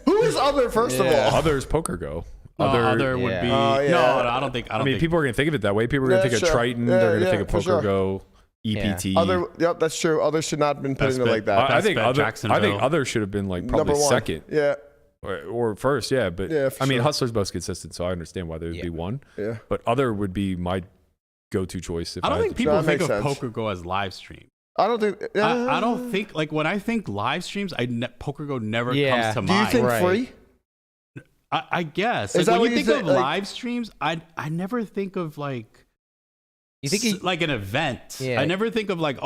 Who is Other, first of all? Others PokerGo. Other would be. Oh, yeah. No, I don't think. I I don't mean, think. people are going to think of it that way. People are going to think sure. of Triton. Yeah, They're going to yeah, think of for sure. PokerGo, EPT. Other, yep, that's true. Other should not have been putting Best it bet. like that. I Best think bet, other. I Jacksonville. think Other should have been like probably Number one. second Yeah, or first. Yeah, but Yeah, for I mean, sure. Hustler's most consistent, so I understand why there would Yeah. be one. yeah. But Other would be my go-to choice. If I don't had think to people that think makes of sense. PokerGo as live stream. I don't think. I don't think like when I think live streams, PokerGo never Yeah. comes to Do you mind. think Right. free? I guess. Is Like, that when what you you think think, of like- live streams, I never think of like You think he, like an event. Yeah. I never think of like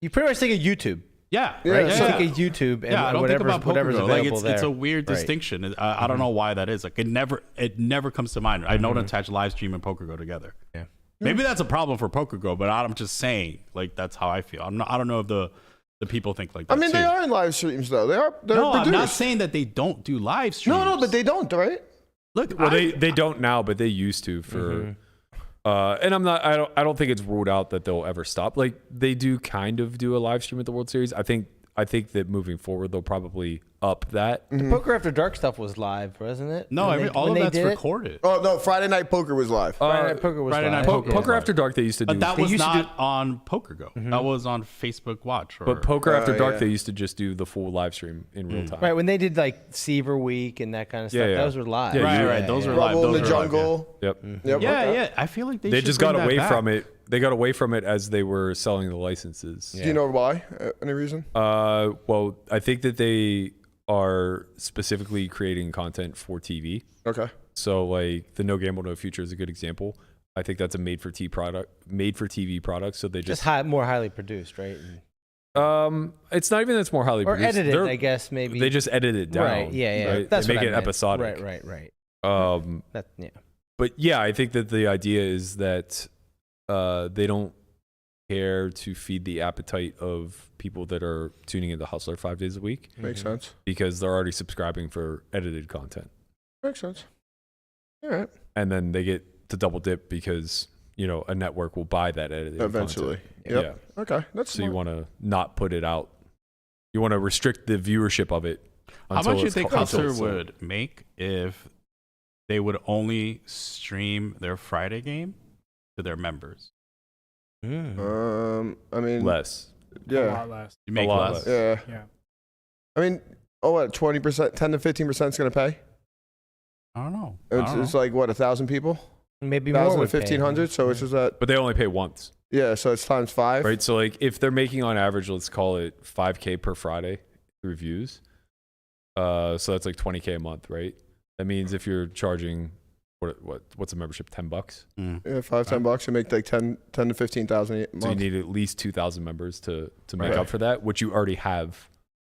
you pretty much think of YouTube, yeah, Yeah, right? yeah. You think of YouTube and Yeah, I don't think whatever's about PokerGo. Like available it's a there. weird Right. distinction. I don't know why that is. Like it never comes to mind. I don't attach live stream and PokerGo together. Yeah. Maybe that's a problem for PokerGo, but I'm just saying like that's how I feel. I don't know if the people think like that. I mean, too. they are in live streams though. They're No, I'm not produced. saying that they don't do live streams. No, but they don't, right? Look. Well, they don't now, but they used to for And I don't think it's ruled out that they'll ever stop. Like they do kind of do a live stream at the World Series. I think that moving forward they'll probably up that. The Poker After Dark stuff was live, wasn't it? No, all of that's recorded. Oh no, Friday Night Poker was live. Friday Night Poker was Friday live. Night Poker Poker After Dark they used to do. But that was not on PokerGo. That was on Facebook Watch. But Poker After Dark they used to just do the full live stream in real time. Right, when they did like Seaver Week and that kind of stuff, those were live. Yeah, right. Those were live. Rumble in Those the were live, Jungle. Yep. Yep. Yeah. I feel like They just got away from it. They got away from it as they were selling the licenses. Do you know why? Any reason? Well, I think that they are specifically creating content for TV. Okay. So like the No Gamble No Future is a good example. I think that's a made for TV product. So they just more highly produced, right? it's not even that it's more highly or produced. edited, I guess maybe. They just edit it down. Right. Yeah. Right? That's they make what I it meant. episodic. Right. Yeah. But yeah, I think that the idea is that they don't care to feed the appetite of people that are tuning into Hustler 5 days a week. Makes sense. Because they're already subscribing for edited content. Makes sense. All right. And then they get to double dip because, a network will buy that edited eventually. content. Yep. Yeah. Okay. That's so smart. you want to not put it out. You want to restrict the viewership of it. How much do you think Hustler would make if they would only stream their Friday game to their members? I mean, less. Yeah. A lot less. You make A lot less. Yeah. Yeah. I mean, what? 20%, 10 to 15% is going to pay. I don't know. It's like what, 1,000 people? Maybe more. 1,000 would to 1,500. So it's just that. But they only pay once. Yeah. So it's times 5. Right. So like if they're making on average, let's call it $5,000 per Friday through views. So that's like $20,000 a month, right? That means if you're charging what's a membership, $10? Yeah, 5-10 bucks. You make like 10 to 15,000 a month. So you need at least 2,000 members to make up for that, which you already have.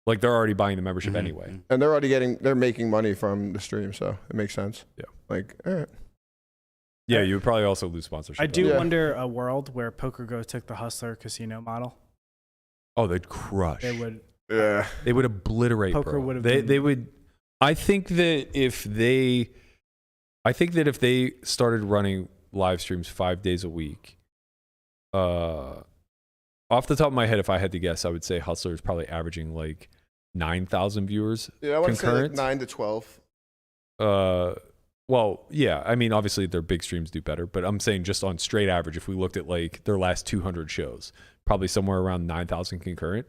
Like they're already buying the membership anyway. And they're making money from the stream, so it makes sense. Yeah. Like, all right. Yeah, you would probably also lose sponsorship. I do Yeah. wonder a world where PokerGo took the Hustler casino model. Oh, they'd crush. They would. Yeah. They would obliterate. Poker bro. would have They been- would. I think that if they started running live streams 5 days a week, off the top of my head, if I had to guess, I would say Hustler is probably averaging like 9,000 viewers. Yeah, I want to say like concurrent. 9 to 12. Well, yeah. I mean, obviously their big streams do better, but I'm saying just on straight average, if we looked at like their last 200 shows, probably somewhere around 9,000 concurrent.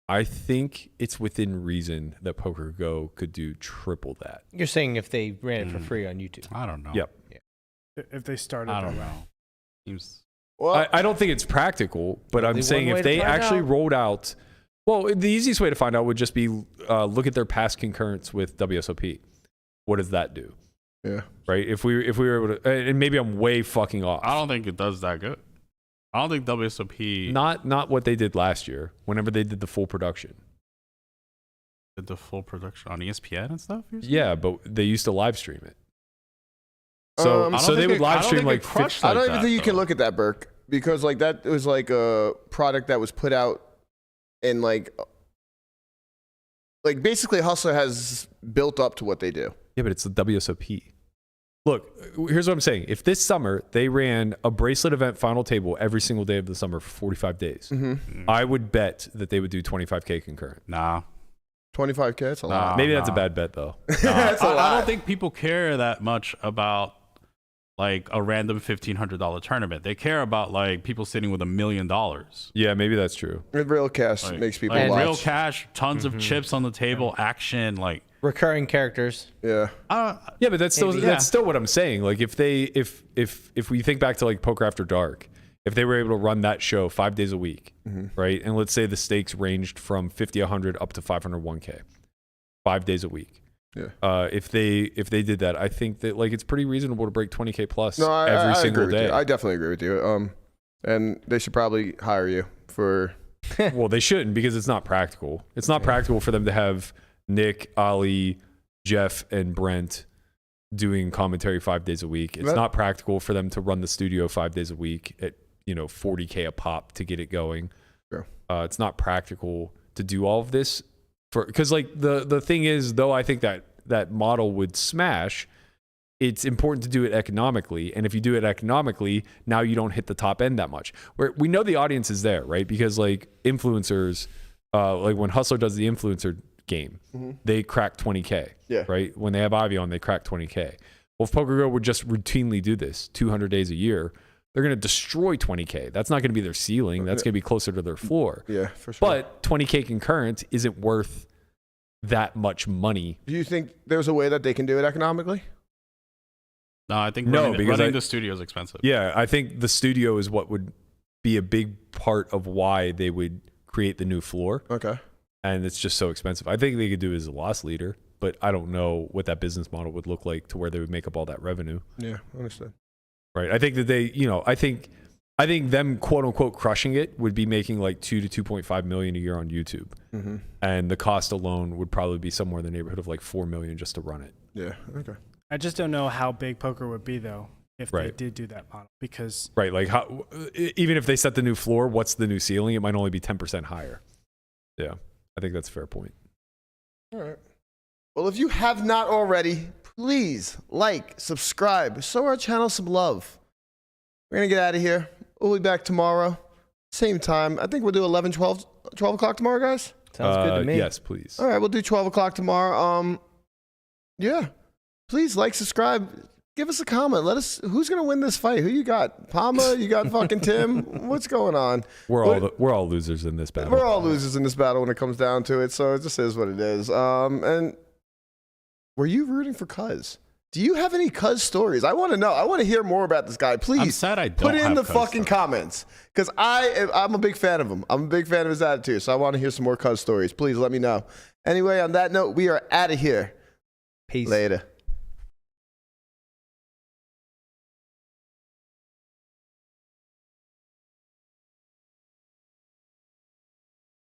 I think it's within reason that PokerGo could do triple that. You're saying if they ran it for free on YouTube? I don't know. Yep. If they started. I don't that way. know. Seems. Well, I don't think it's practical, but I'm Only saying one way if to they find actually out. rolled out, well, the easiest way to find out would just be look at their past concurrence with WSOP. What does that do? yeah. Right? If we were able to, and maybe I'm way fucking off. I don't think it does that good. I don't think WSOP Not what they did last year. Whenever they did the full production. did the full production on ESPN and stuff. you're saying? Yeah, but they used to live stream it. So I don't so they think would it- live I don't stream think it like crushed 50 I don't like even that, think you can though. look at that, Burke, because like that was like a product that was put out and like basically Hustler has built up to what they do. Yeah, but it's the WSOP. Look, here's what I'm saying. If this summer they ran a bracelet event final table every single day of the summer for 45 days, I would bet that they would do 25K concurrent. Nah. 25K, that's a lot. Maybe that's a nah. bad bet though. That's a lot. I don't think people care that much about like a random $1,500 tournament. They care about like people sitting with $1 million. Yeah, maybe that's true. Real cash Like, makes people like watch. real cash, tons of chips on the table, action. Like, Recurring characters. Yeah. Yeah, but that's still Maybe. that's still what I'm saying. Like if we think back to like Poker After Dark, if they were able to run that show 5 days a week, right? And let's say the stakes ranged from 50, 100 up to 501K, 5 days a week. Yeah. If they did that, I think that like it's pretty reasonable to break 20K plus No, every I single agree with day. you. I definitely agree with you. And they should probably hire you for. Well, they shouldn't because it's not practical. It's not practical for them to have Nick, Ali, Jeff, and Brent doing commentary 5 days a week. It's not practical for them to run the studio 5 days a week at $40K a pop to get it going. Sure. It's not practical to do all of this because like the thing is, though I think that model would smash, it's important to do it economically. And if you do it economically, now you don't hit the top end that much. We know the audience is there, right? Because like influencers, like when Hustler does the influencer game, they crack 20K, right? When they have Ivy on, they crack 20K. Well, if PokerGo would just routinely do this 200 days a year, they're going to destroy 20K. That's not going to be their ceiling. That's going to be closer to their floor. Yeah, for sure. But 20K concurrent isn't worth that much money. Do you think there's a way that they can do it economically? No, I think because running the studio is expensive. Yeah, I think the studio is what would be a big part of why they would create the new floor. Okay. And it's just so expensive. I think they could do it as a loss leader, but I don't know what that business model would look like to where they would make up all that revenue. Yeah, understood. Right. I think that they, I think them quote unquote crushing it would be making like $2 to $2.5 million a year on YouTube. And the cost alone would probably be somewhere in the neighborhood of like $4 million just to run it. Yeah. Okay. I just don't know how big poker would be though if they did do that model, because like how, even if they set the new floor, what's the new ceiling? It might only be 10% higher. Yeah, I think that's a fair point. All right. Well, if you have not already, please like, subscribe, show our channel some love. We're going to get out of here. We'll be back tomorrow. Same time. I think we'll do 11, 12 o'clock tomorrow, guys. Sounds good to me. Yes, please. All right, we'll do 12 o'clock tomorrow. Yeah. Please like, subscribe. Give us a comment. Let us. Who's going to win this fight? Who you got? Palma? You got fucking Tim? What's going on? We're all losers in this battle. We're all losers in this battle when it comes down to it. So it just is what it is. And were you rooting for Cuz? Do you have any Cuz stories? I want to know. I want to hear more about this guy. Please I'm sad I don't put it in have the Cuz fucking stories. comments, because I'm a big fan of him. I'm a big fan of his attitude. So I want to hear some more Cuz stories. Please let me know. Anyway, on that note, we are out of here. Peace. Later.